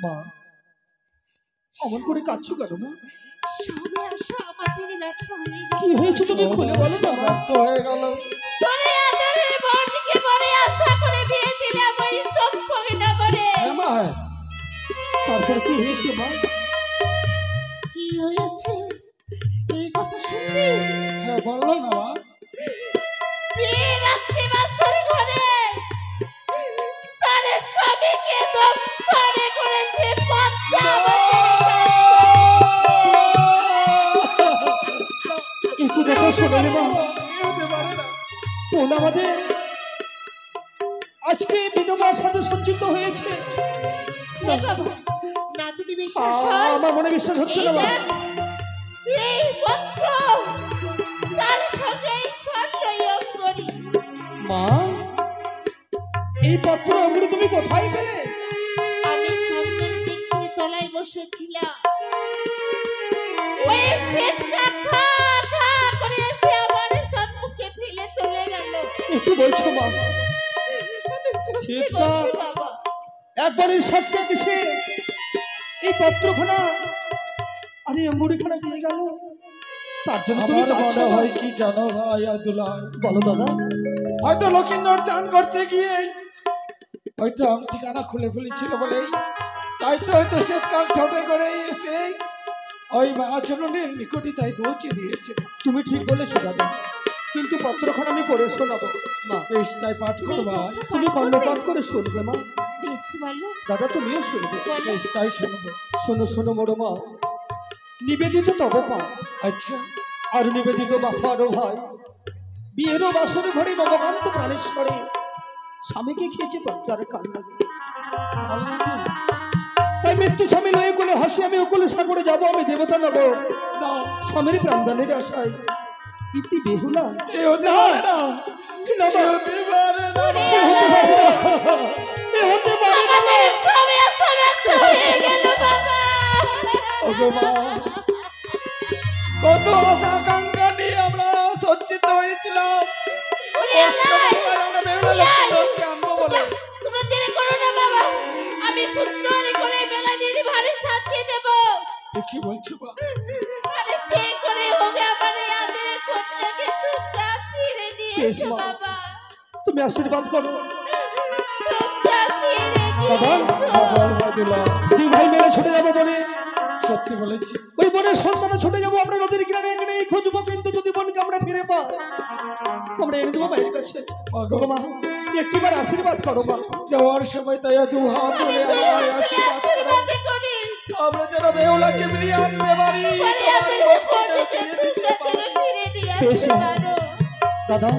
মা অমন করে কাঁদছো কেন মা? সবে আশা আমাদের ব্যর্থ হয়ে কি হয়েছে তুমি খুলে বলো না মা। তো হয়ে গেল। তোরে আদরের বোনকে বড় আশা করে বিয়ে দিলাম ওই চম্পকে নগরে। হ্যাঁ মা, হ্যাঁ। তারপরে কি হয়েছে মা? কি হয়েছে এই কথা শুনবি? হ্যাঁ বললো না মা। বিয়ে রাত্রি বাসর ঘরে তারে স্বামীকে দংশনে করেছে ৫ বছরের একটু কথা শোনালে মা। এ হতে পারে না। বোন আমাদের আজকে বিধবার সাথে সজ্জিত হয়েছে। হে বাবা, না যদি বিশ্বাস হয় আমার মনে বিশ্বাস হচ্ছে না মা। এই পত্র তার সঙ্গে সন্দেহ করি। মা এই পত্র অঙ্গুলি তুমি কোথায় পেলে? আমি চন্দন বৃক্ষের তলায় বসেছিলাম, ওই শ্বেতকা খা খা করে এসে আমার সম্মুখে ফেলে চলে গেল। কি বলছো মা? আমি সত্যি শ্বেতকা? বলছি বাবা। একবার এই সবটা কিসে এই পত্রখানা আরে অঙ্গুলিখানা দিয়ে গেল, তার জন্য তুমি আমার কাঁদছো মনে মা? হয় কি জানো ভাই আব্দুল্লাহ, বলো দাদা। হয়তো লক্ষিন্দর চান করতে গিয়ে হয়তো ঠিকানা খুলে ফেলেছিল বলেই তাই তো হয়তো শ্বেতকাল ঠোঁটে করে এসে ওই মাছনের নিকটই তাই পৌঁছে দিয়েছে। তুমি ঠিক বলেছো দাদা, কিন্তু পত্রখানা আমি পড়ে শোনাবো মা। বেশ তাই পাঠ করো ভাই। তুমি কর্ণপাত করে শুনবে মা। বেশ বলো। দাদা তুমিও শুনবে। বলো। বেশ তাই শুনবো। শোনো শোনো মোর মা। নিবেদিত তব পা আচ্ছা আর নিবেদিত বাফারও ভাই বিয়েরও বাসর ঘরে মমকান্ত প্রাণেশ্বরে স্বামীকে খেয়েছে পদ্মার কান্না। তাই মৃত্যু স্বামী লয়ে কোলে হাসি আমি ওকুলে সাগরে যাবো, আমি দেবতা নব স্বামীর প্রাণদানের আশায় ইতি বেহুলা। এ হতে পারে না, না মা, হতে পারে না। এ হতে পারে না, এ হতে পারে না। আমাদের সবে আশা ব্যর্থ হয়ে গেল বাবা। ওগো মা, কত আশা আকাঙ্ক্ষা নিয়ে আমরা সজ্জিত হয়েছিলাম ওরে আল্লাহ, আমরা বেরোলো লক্ষ্মীন্দরকে আনবো বলে। তোমরা দেরি করো না বাবা, আমি সুন্দর করে মেলা নির্ভারে সাজিয়ে দেব। এ কি বলছো বা? আরে যে করে হোক আমার এই আদরের কন্যাকে তোমরা ফিরে নিয়ে বেশ এসো মা। বাবা। তুমি আশীর্বাদ করো তোমরা ফিরে নিয়ে বাবা, বাবা এসো। আব্দুল্লাহ, দুই ভাই মেলে ছুটে যাবো বনে। সত্যি বলেছি। ওই বনের সন্তানে ছুটে যাবো আমরা নদীর কিনারে এখানে খুঁজবো, কিন্তু যদি বোনকে আমরা ফিরে পাই আমরা এনে দেবো মায়ের কাছে। ওগো মা একটিবার আশীর্বাদ করো মা। যাওয়ার সময় তাই দু হাত আমি ধরে দুই হাত আমায় তুলে আশীর্বাদ করো। আশীর্বাদ করি। আমরা যেন বেহুলাকে ফিরিয়ে আনতে পারি, পরে আদরের কন্যাকে তোমরা যেন ফিরে নিয়ে বেশ আসতে মা। পারো। দাদা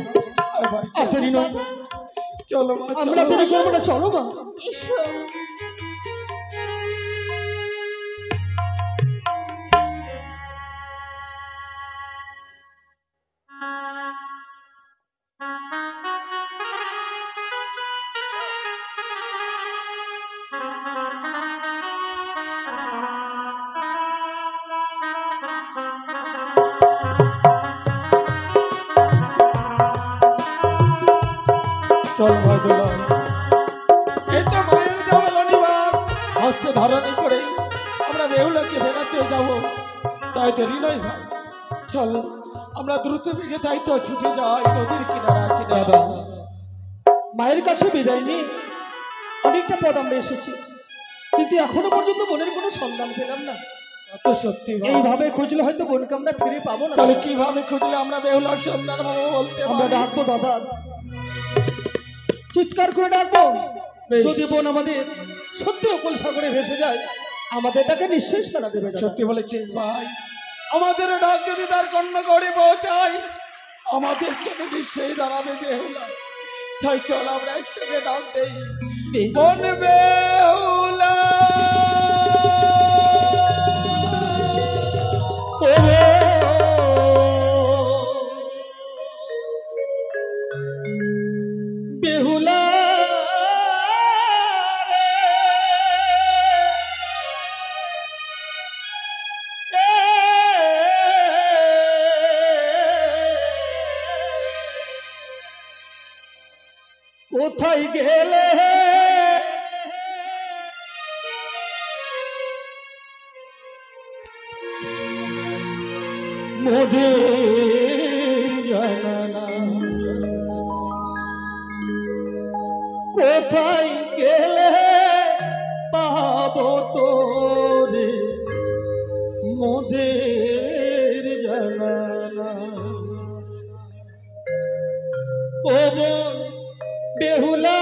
আর ভাই, আর দেরি নয়, চলো মা, আমরা চলো। দেরি করবো না, চলো মা। এসো। চল ভাই দোলাই, এই তো মায়ের যাওয়া নিবার হস্তে ধারণী করে আমরা বেহুলাকে বেড়াতে যাবো, তাই দেরি নয় ভাই। চল আমরা দ্রুত বেগে তাই তো ছুটে যাই নদীর কিনারা কিনারা। দাদা মায়ের কাছে বিদায় নিয়ে অনেকটা পথ আমরা এসেছি, কিন্তু এখনো পর্যন্ত বোনের কোনো সন্ধান পেলাম না। কত সত্যি ভাই। এইভাবে খুঁজলে হয়তো বোনকে আমরা ফিরে পাবো না। তাহলে দাদা। কিভাবে খুঁজলে আমরা বেহুলার সন্ধান পাবো বলতে আমরা পারি? ডাকবো দাদা, চিৎকার করে ডাকবো। বেশ। যদি বোন আমাদের সত্যি অকুল সাগরে ভেসে যায় আমাদের ডাকে নিশ্চয়ই সাড়া দেবে দাদা। সত্যি বলেছিস ভাই, আমাদের ডাক যদি তার কন্যা করে পৌঁছায় আমাদের জন্য নিশ্চয়ই দাঁড়াবে বেহুলা। তাই চল আমরা একসঙ্গে ডাক দেই, বেশ। বোন বেহুলা। বেহুলা কোথায় গেলে মোদের জানালা কোথায় গেলে পাবো তোরে মোদের জানালা ও বেহুলা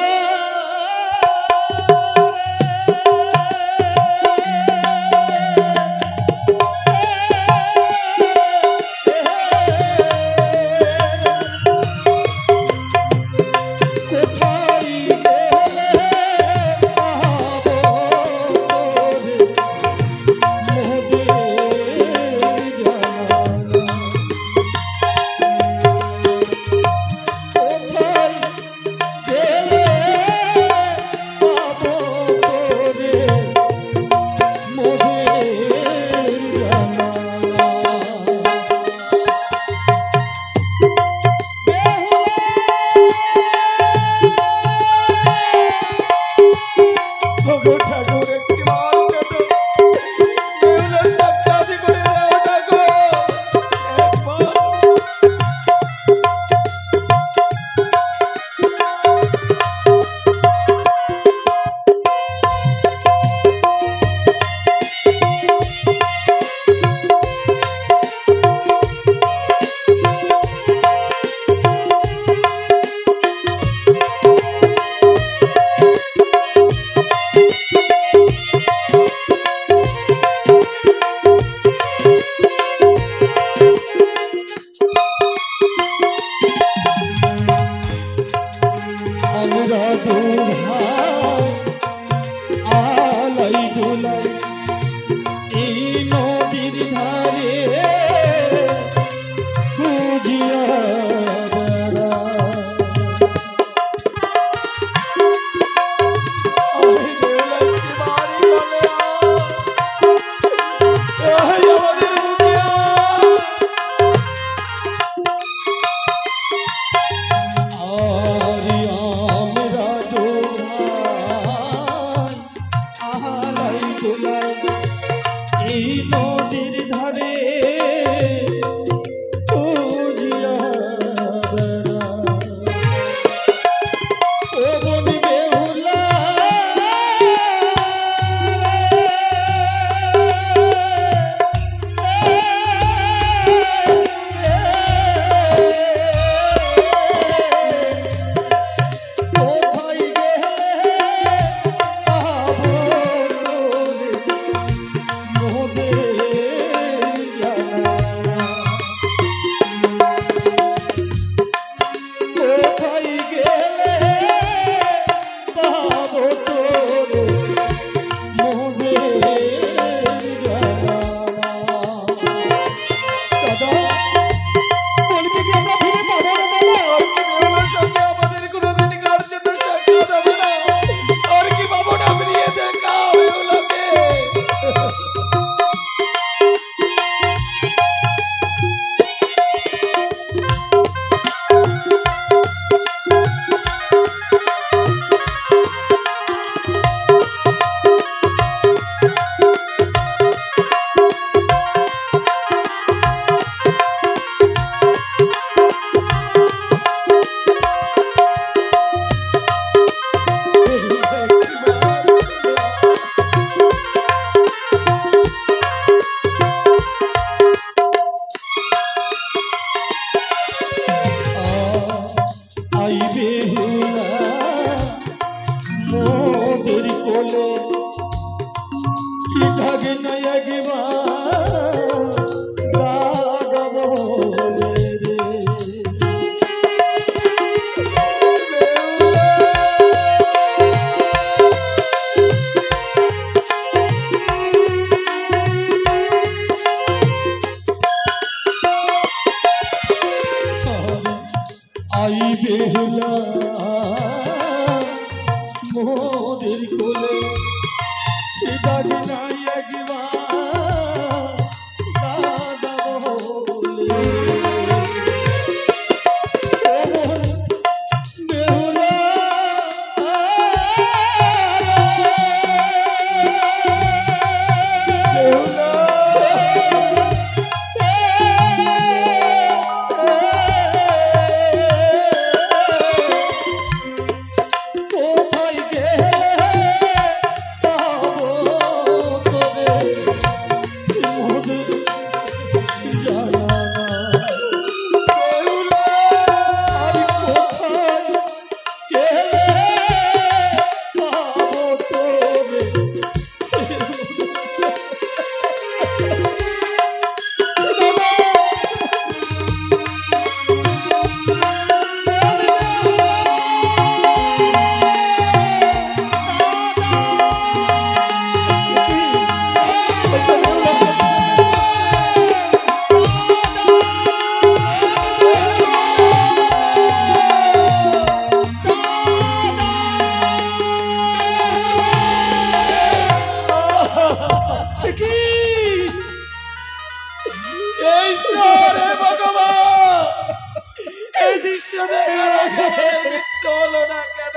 প্রতিশোধে মৃত্যু হলো না কেন?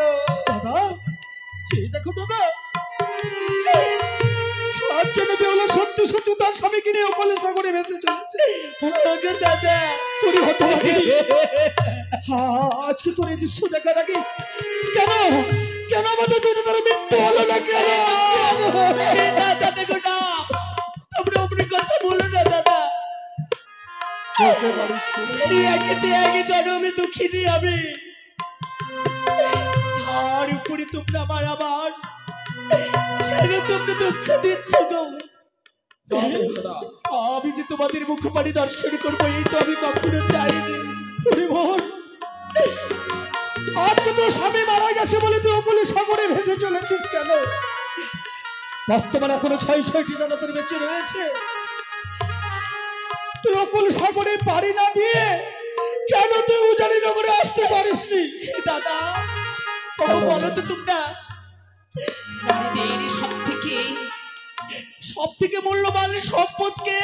দাদা চেয়ে দেখো দাদা, আজ যেন বেহুলা সত্যি সত্যি তার স্বামীকে নিয়ে অকলে সাগরে ভেসে চলেছে। ওগো দাদা, তোর হতে লাগে আজকে তোর এই দৃশ্য দেখার আগে কেন কেন আমাদের দুজনের মৃত্যু হলো না কেন? না দাদা গো না, তোমরা অমনি কথা বলো না দাদা। একই জন্মে দুঃখিনী আমি, তার উপরে তোমরা আমার কেন তোমরা দুঃখ দিচ্ছ গো? আমি যে তোমাদের মুখপানি দর্শন করবো এই তো আমি কখনো চাইনি। আজকে তো স্বামী মারা গেছে বলে তুই অকলে সাগরে ভেসে চলেছিস কেন? বর্তমানে এখনো 6-6টি দাদা তোর বেঁচে রয়েছে, তুই অকল সাগরে পারি না দিয়ে কেন তুই উজানি নগরে আসতে পারিসনি? দাদা বলো তো তোমরা, নারীদের সব থেকে মূল্যবান সম্পদকে,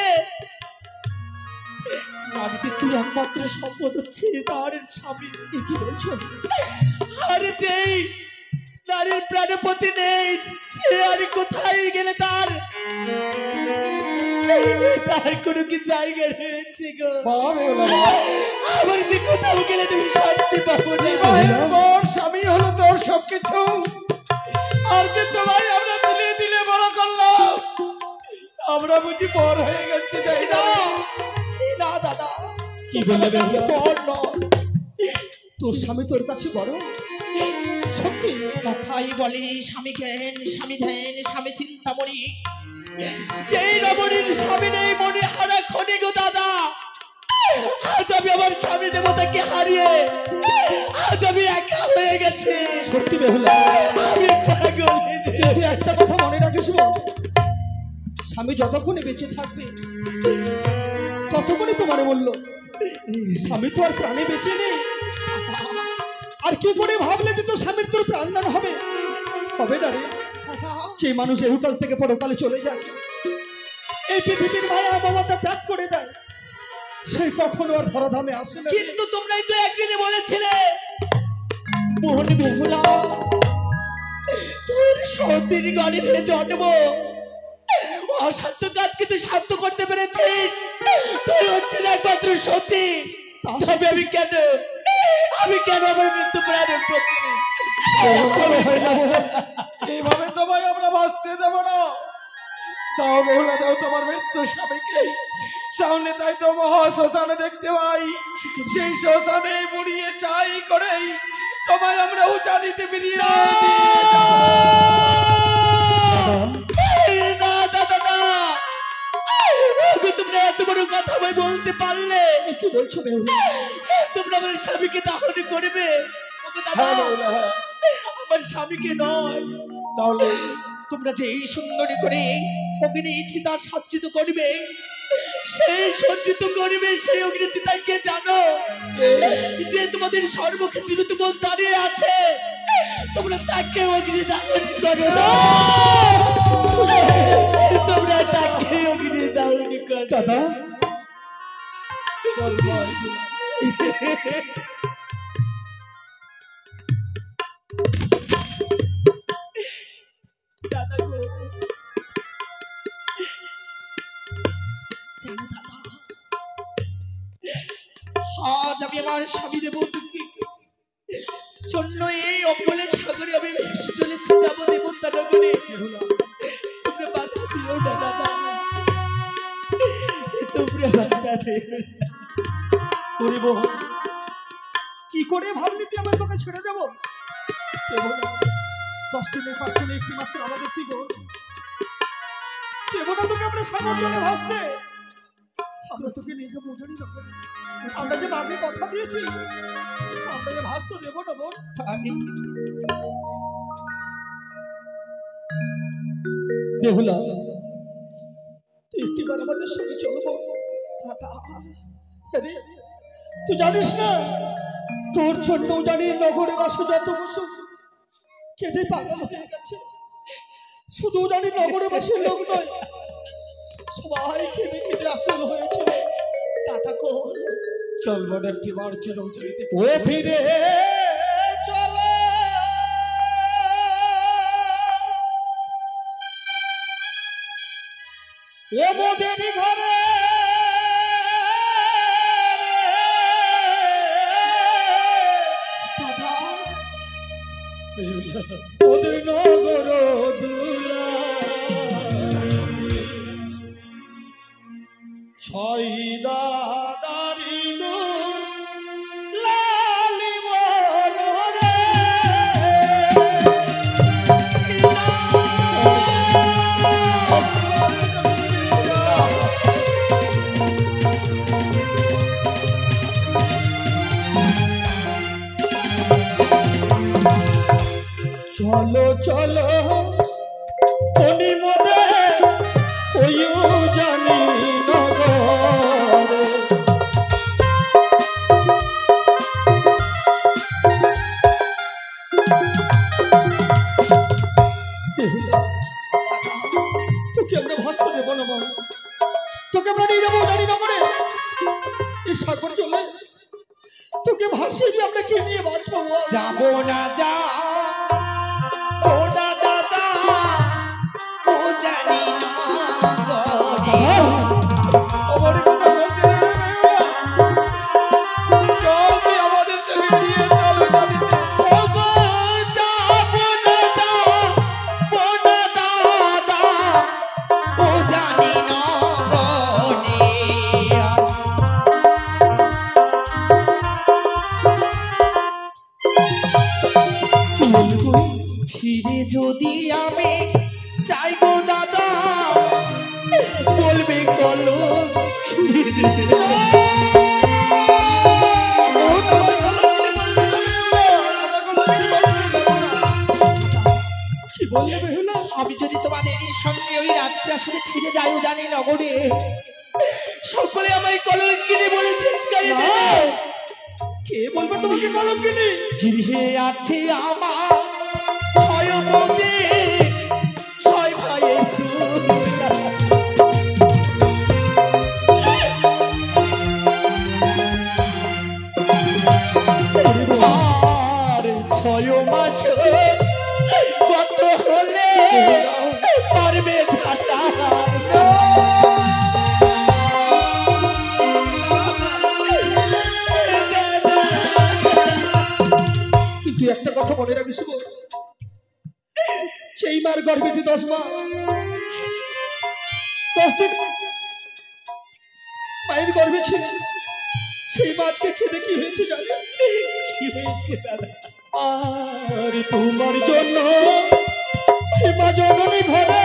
নারীদের তুই একমাত্র সম্পদ হচ্ছে তার স্বামী। কি বলছো? আরে যেই নারীর প্রাণের প্রতি নেই সে আর কোথায় গেলে তার কোনো কি জায়গা রয়েছে গো? আমার যে কোথাও গেলে তুমি শান্তি পাবো না। তোর স্বামী হলো তোর সবকিছু, আর যে তোমায় আমরা দিলে দিলে বড় করলাম, আমরা বুঝি পর হয়ে গেছি তাই না? না দাদা, কি বললে বেহুলা? পর নয়, তোর স্বামী তোর কাছে বড় সত্যি? কথাই বলে স্বামী জ্ঞান, স্বামী ধ্যান, স্বামী চিন্তামণি। যেই রমণীর স্বামী নেই মনে হারা খনি গো দাদা। আজ আমি আমার স্বামী দেবতাকে হারিয়ে আজ আমি একা হয়ে গেছি। সত্যি বেহুলা, আমি পাগল। কিন্তু একটা কথা মনে রাখিস বোন, স্বামী যতক্ষণে বেঁচে থাকবে ততক্ষণই তোমার বললো, স্বামী তো আর প্রাণে বেঁচে নেই। আর কি করে ভাবলে যে তোর স্বামীর তোর প্রাণদান হবে? হবে না রে। যে মানুষ এহুকাল থেকে পরকালে চলে যায়, এই পৃথিবীর মায়া মমতা ত্যাগ করে যায়, সেই কখনো আর ধরাধামে আসে না। কিন্তু তোমরাই তো একদিনে বলেছিলে মোহন বেহুলা তোর সতীর গরিবের জন্ম, অসাধ্য কাজকে তুই শান্ত করতে পেরেছিস। তুই হচ্ছিস একমাত্র সতী। তবে আমি কেন আমার মৃত্যু প্রাণের প্রতি এইভাবে তোমায় আমরা বাঁচতে দেব না। দাও বেহুলা, দাও তোমার মৃত্যু স্বামীকে। সামনে তাই তো মহা শ্মশানে দেখতে পাই, সেই শ্মশানে মুড়িয়ে চাই করেই তোমায় আমরা উচানিতে বিলিয়ে না দাদা না, তোমরা এত বড় কথা আমায় বলতে পারলে? কি বলছো বেহুলা? তোমরা আমার স্বামীকে দাহন করবে? ওগো দাদা, আমার স্বামীকে নয়, তাহলে তোমরা যে এই সুন্দরী করে অগ্নি চিতা সজ্জিত করবে, সেই সজ্জিত করবে সেই অগ্নি চিতাকে জানো যে তোমাদের সর্বক্ষে জীবিত বোন দাঁড়িয়ে আছে, তোমরা তাকে অগ্নি দাহন করো। তোমরা তাকে অগ্নি দাহন করো। দাদা চল ভাই। দাদা গো, আজ আমি আমার স্বামী দেবতাকে শূন্য এই অম্বলের সাগরে আমি ভেসে চলেছি, যাবো দেবতা নগরে। তোমরা বাধা দিও না দাদা, তোমরা বাধা দিও না। করিব কি করে ভাবলি তুই আমার তোকে ছেড়ে দেবো? 10 দিনের 5 দিনে একটি মাত্র আমাদের কি গো দেবো না তোকে আমরা সাগর জলে ভাসতে? আমরা তোকে নিয়ে যাবো উজানি নগরে। আমরা যে মাকে কথা দিয়েছি আমরা যে ভাসতে দেবো না বোন। বেহুলা তুই একটিবার আমাদের সঙ্গে চলবো? তুই জানিস না তোর জন্য জানি নগরে বাসু যত বসু কেঁদে পাগল হয়ে গেছে। শুধু জানি নগরে বাসীর লোক নয়, সবাই কেঁদে কেঁদে আকুল হয়েছে। দাদা গো, চল বোনের কি বার ছিল চলিতে ও ফিরে চলো ও মোদের ঘরে ওদের নগর দুলা ছয় দাদারি লালি মনোরে চলো চলো কোনি মদে ওইও জানি নগরে তোকে আমরা ভাসতে দেবো না বাবু, তোকে আমরা নিয়ে যাবো জানি নগরে। এই সাগর চলে তোকে ভাসিয়ে দিয়ে আমরা কে নিয়ে বাঁচবো বল? যাবো না যা ও না দাদা ও জানি না গরে। আমার কথা বলতে রে বেহুলা। চল তুই আমাদের সঙ্গে নিয়ে চল চলিতে। ও গো যাবো না যা ও না দাদা ও জানি না গরে। কি বললি তুই? ফিরে যদি আমি চাইবো দাদা বলবে কলো কি বললে বেহুলা? আমি যদি তোমাদের সঙ্গে ওই রাত্রির সাথে ফিরে যাইও জানি নগরে সকলে আমায় কলঙ্কিনী বলে চিৎকারি দেবে। কে বলবে তোমাকে কলঙ্কিনী? গৃহে আছে আমার ছয় মতে ছয় ভাইয়ের দুলা। আর ছয় মাস কত হলে পারবে ঝাঁটার কিন্তু একটা কথা মনে রাখিস গো, সেই মার গর্ভে 10 মাস 10 দিন মায়ের গর্ভে ছিল, সেই মাছকে খেতে কি হয়েছে জানো? কি হয়েছে দাদা? আর তোমার জন্য মা জননী ঘরে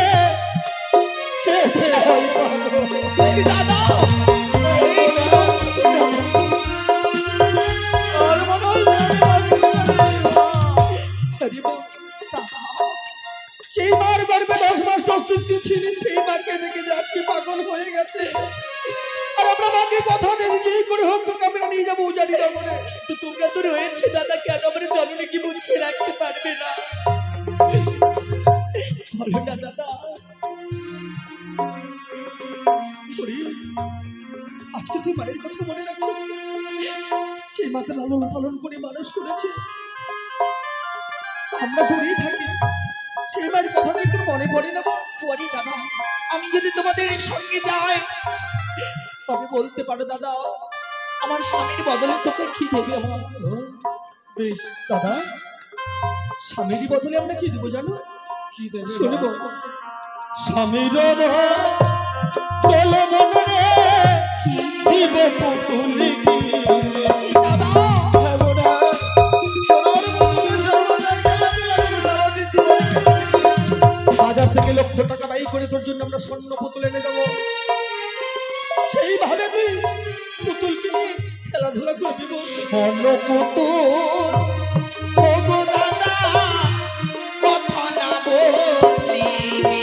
কেঁদে হয় পাগল। এই দাদা আর মনে হয় আমি বাঁচতে পারি না। আরে বাবা, সেই মার গর্ভে 10 মাস 10 দিন ছিল, সেই মা কেঁদে কেঁদে আজকে পাগল হয়ে গেছে। আর আমরা মাকে কথা দিয়েছি যেই করে হোক তোকে আমরা নিয়ে যাবো জানি না বলে। তো তোমরা তো রয়েছে দাদা, কেন আমার জননী কি বুঝিয়ে রাখতে পারবে না? বলো না দাদা। ওরে, আজকে তুই মায়ের কথা মনে রাখছিস? সেই মাকে লালন পালন করে মানুষ করেছিস, আমরা দূরেই থাকি, সেই মায়ের কথা কি তোর মনে পড়ে না? পরি দাদা, আমি যদি তোমাদের সঙ্গে যাই তবে বলতে পারো দাদা আমার স্বামীর বদলে তোকে কি দেবে আমার? বেশ দাদা, স্বামীর বদলে আমরা কি দেবো জানো? কি দেবে শুনবো স্বামীর তোল মনে দিব পুতুলি কিনে। এই দাদা হ্যাঁ বোনা, সোনার বদলে সর্বদাই আমি লাগবে সারা জীবন। বাজার থেকে লক্ষ টাকা ব্যয় করে তোর জন্য আমরা স্বর্ণ পুতুল এনে দেবো, সেইভাবে তুই পুতুল কিনে খেলাধুলা করবি। স্বর্ণ পুতুল ও গো দাদা কথা না বলিবে।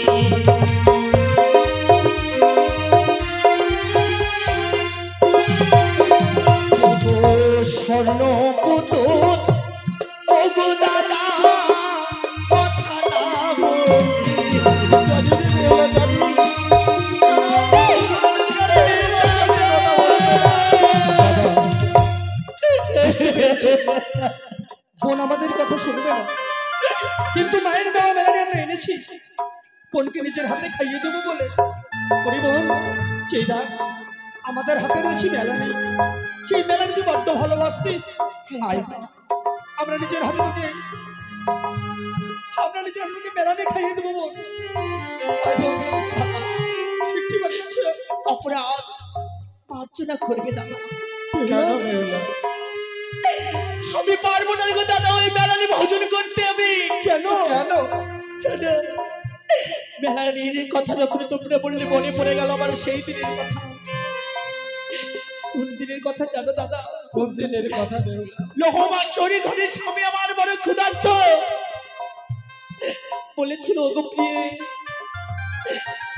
ও গো স্বর্ণ পুতুল ও গো দাদা কথা না বলিবে। জানি রে বেহুলা, জানি। দাদা, পরিবহন সেই দেখ আমাদের হাতে রয়েছে মেলা নেই, সেই মেলা তুই বড্ড ভালোবাসতিস। আয় আমরা নিজের হাতে তোকে মেলা নিয়ে খাইয়ে দেবো বোন। আয় বোন, একটু বাচ্চা অপরাধ মার্জনা করবে দাদা। কেন বেহুলা? আমি পারবো না গো দাদা ওই মেলানি ভোজন করতে। আমি কেন কেন? শোনো, মেলানির কথা যখন তোমরা বললে মনে পড়ে গেল আমার সেই দিনের কথা। কোন দিনের কথা জানো দাদা? কোন দিনের কথা বেহুলা? লোহমা শরীর ঘরের স্বামী আমার বড় ক্ষুধার্ত, বলেছিল ওগো প্রিয়ে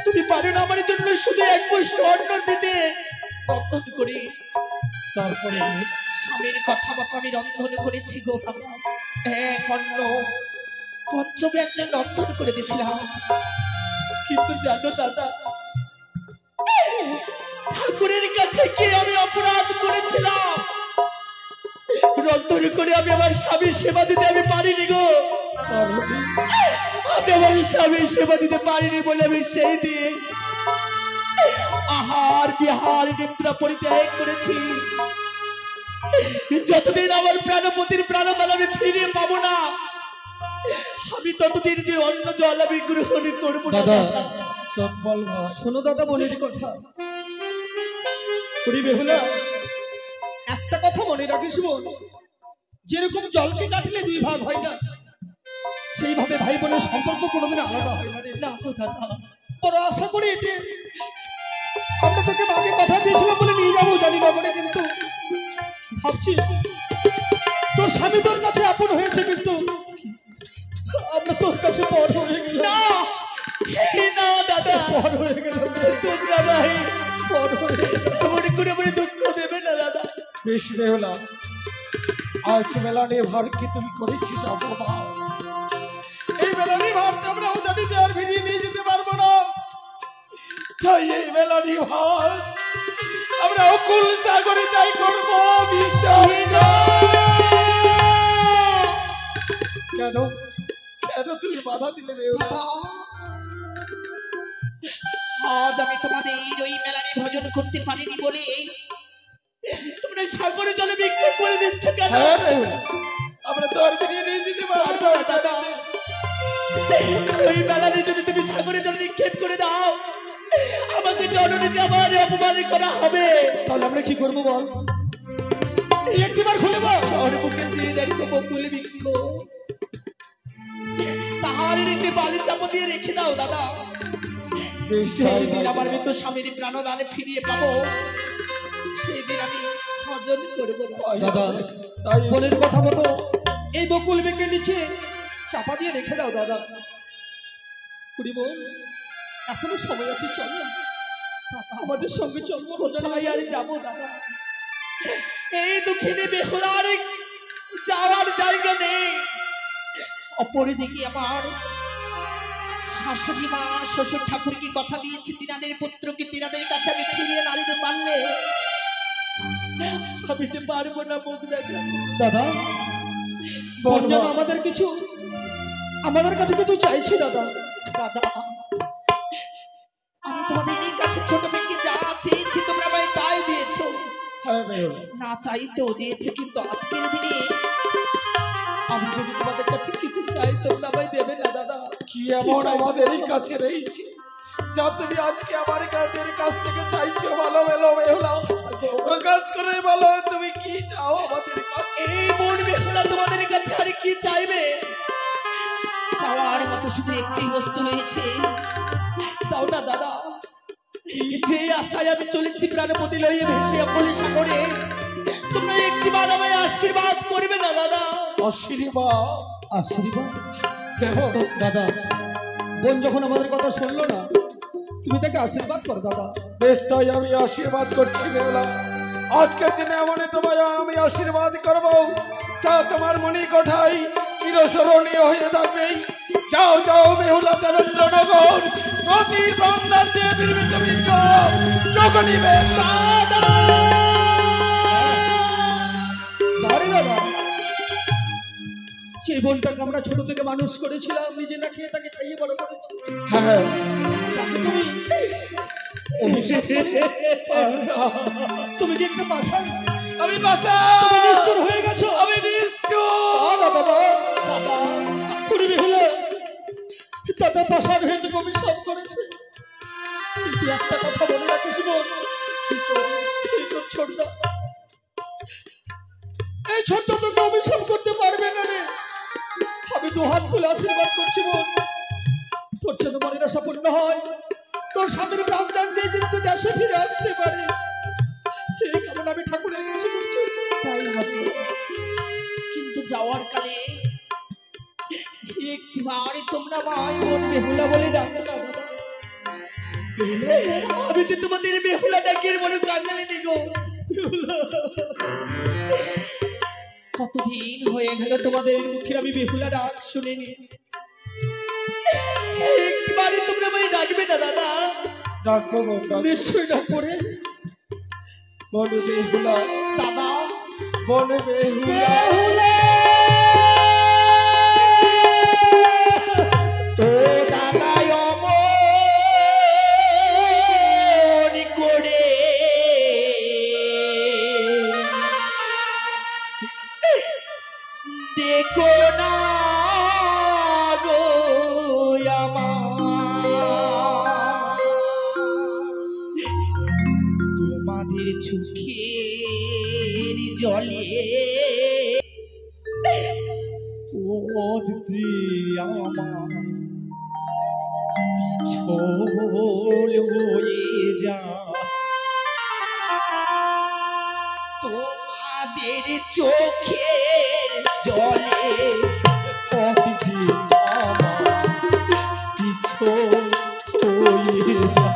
তুমি পারো না আমার জন্য শুধু এক মুষ্টি অন্ন দিতে, রন্ধন করি। তারপরে স্বামীর কথা মতো আমি রন্ধন করেছি গো বাবা। এক অন্ন পঞ্চব্যঞ্জন রন্ধন করে দিয়েছিলাম। কিন্তু জানো দাদা, ঠাকুরের কাছে গিয়ে আমি অপরাধ করেছিলাম। রন্ধন করে আমি আমার স্বামীর সেবা দিতে আমি পারিনি গো। পার্বতী, আমি আমার স্বামীর সেবা দিতে পারিনি বলে আমি সেই দিয়ে আহার বিহার নিদ্রা পরিত্যাগ করেছি। যতদিন আমার প্রাণপতির প্রাণকাল আমি ফিরে পাবো না, আমি ততদিন যে অন্ন জল আমি গ্রহণ করবো না। দাদা, শোন বল ভাই। শোনো দাদা বোনের কথা। করি বেহুলা, একটা কথা মনে রাখিস বোন, যেরকম জলকে কাটলে দুই ভাগ হয় না, সেইভাবে ভাই বোনের সম্পর্ক কোনোদিন আলাদা হয় না রে। না গো দাদা, বড় আশা করি এতে আমরা তোকে মাকে কথা দিয়েছিলাম বলে নিয়ে যাবো জানি নগরে, কিন্তু ভাবছি তোর স্বামী তোর কাছে আপন হয়েছে, কিন্তু আমরা তোর কাছে পর হয়ে গেলাম। না এই না দাদা, পর হয়ে গেলাম রে, তোমরা ভাই পর হয়ে গেলাম। মনে করে মনে দুঃখ দেবে না দাদা। বেশ বেহুলা, আজ মেলানি ভার কি তুমি করেছিস অপমান? এই মেলানি ভার তো আমরা জানিতে আর ফিরিয়ে নিয়ে যেতে পারবো না। তাই এই মেলানি ভার আমরা অকুল সাগরে তাই করবো। বিশ্বাস কেন কেন তুমি বাধা দিলে বেহুলা? আজ আমি তোমাদের ওই মেলানে ভজন করতে পারিনি বলে তোমরা সাগরে জলে বিক্ষোভ করে দিচ্ছ কেন? হ্যাঁ বেহুলা, আমরা তো আর ফিরিয়ে নিয়ে যেতে পারবো না দাদা। ওই মেলানে যদি তুমি সাগরে জলে নিক্ষেপ করে দাও, আমাকে জননী যাবার অপমান করা হবে। তাহলে আমরা কি করবো বল? একটিবার খুলে বল। শহর বুকে যে দেখো বকুল বৃক্ষ, তাহার নিচে বালি চাপা দিয়ে রেখে দাও দাদা। সেই দিন আমার মৃত্যু স্বামীর প্রাণদানে ফিরিয়ে পাবো, সেই দিন আমি ভজন করবো দাদা, তাই বোনের কথা মতো এই বকুল বেঁকে নিচে চাপা দিয়ে রেখে দাও দাদা। কুড়ি বোন, এখনো সময় আছে, চল না আমাদের সঙ্গে চল। কোথায় আর যাবো দাদা? এই দুঃখিনী বেহুলার যাওয়ার জায়গা নেই। অপরদিকে আমার শাশুড়ি মা শ্বশুর ঠাকুরকে কথা দিয়েছে, তিনাদের পুত্রকে তিনাদের কাছে আমি ফিরিয়ে না দিতে পারলে আমি যে পারবো না মুখ দেখা। দাদা, বোন যেন আমাদের কাছে কিছু চাইছি দাদা। দাদা, আমি তোমাদের এই কাছে ছোট থেকে যা চেয়েছি তোমরা আমায় তাই দিয়েছো। হ্যাঁ বেহুলা, না চাইতেও দিয়েছে, কিন্তু আজকের দিনে আমি যদি তোমাদের কাছে কিছু চাই তোমরা আমায় দেবে না দাদা। কি এমন আমাদের এই কাছে রয়েছে যা তুমি আজকে আমার কাদের কাছ থেকে চাইছো? ভালো বেলো বেহুলা, প্রকাশ করে বলো তুমি কি চাও আমাদের কাছে? এই মন বেহুলা তোমাদের কাছে আর কি চাইবে? চাওয়ার মতো শুধু একটি বস্তু হয়েছে, দাও না দাদা। যে আশায় আমি চলেছি প্রাণপতি লইয়ে ভেসে বলে সাগরে, তোমরা একটিবার আমায় আশীর্বাদ করবে না দাদা? আশীর্বাদ? আশীর্বাদ? দেখো দাদা, বোন যখন আমাদের কথা শুনলো না, তুমি তাকে আশীর্বাদ কর দাদা। বেশ, তাই আমি আশীর্বাদ করছি বেহুলা। আজকের দিনে এমনই তোমায় আমি আশীর্বাদ করব, তা তোমার মনে কথাই চিরস্মরণীয় হয়ে থাকবে। যাও যাও বেহুলা, দেবেন্দ্রনগর প্রতি সন্ধ্যার দেবীর তুমি চোখ নিবে। আরে দাদা, যে বোনটাকে আমরা ছোট থেকে মানুষ করেছিলাম, নিজে না খেয়ে তাকে খাইয়ে বড় করেছি, হ্যাঁ, তাকে তুমি অভিশাপ করে? তুমি কি একটা পাষাণ? আমি বাসা তুমি নিষ্ঠুর হয়ে গেছো। আমি নিষ্ঠুর। দাদা বাবা, দাদা পুরি বেহুলা দাদা পাষাণ হয়ে তোকে অভিশাপ করেছে। কিন্তু একটা কথা বলে রাখিস বোন, এই তোর ছোট এই ছোট্ট তোকে অভিশাপ করতে পারবে না রে। আমি দু হাত তুলে আশীর্বাদ করছি বোন, তোর জন্য মনের আশা পূর্ণ হয়, তোর স্বামীর প্রাণদান দিয়ে যদি তুই দেশে ফিরে আসতে পারে, এই কারণে আমি ঠাকুরের কাছে বলছি। তাই হবে, কিন্তু যাওয়ার কালে একটিবারে তোমরা মাই বোন বেহুলা বলে ডাকো না দাদা। আমি যে তোমাদের বেহুলা ডাকের মনে কাঙালি দিগো। কতদিন হয়ে গেল তোমাদের মুখের আমি বেহুলা ডাক শুনিনি, একটিবারে তোমরা আমায় ডাকবে না দাদা? ডাকবো বোন, ডাকবো। নিশ্চয়ই ডাক পড়ে বনে বেহুলা, দাদা বনে বেহুলা, বেহুলা ও দাদা অমন করে দেখো না গো আমার, তোমাদের চোখের জলে পদ যে আমার পিছল হয়ে যা, তোমাদের চোখের জলে পদ যে আমার পিছল হয়ে যা।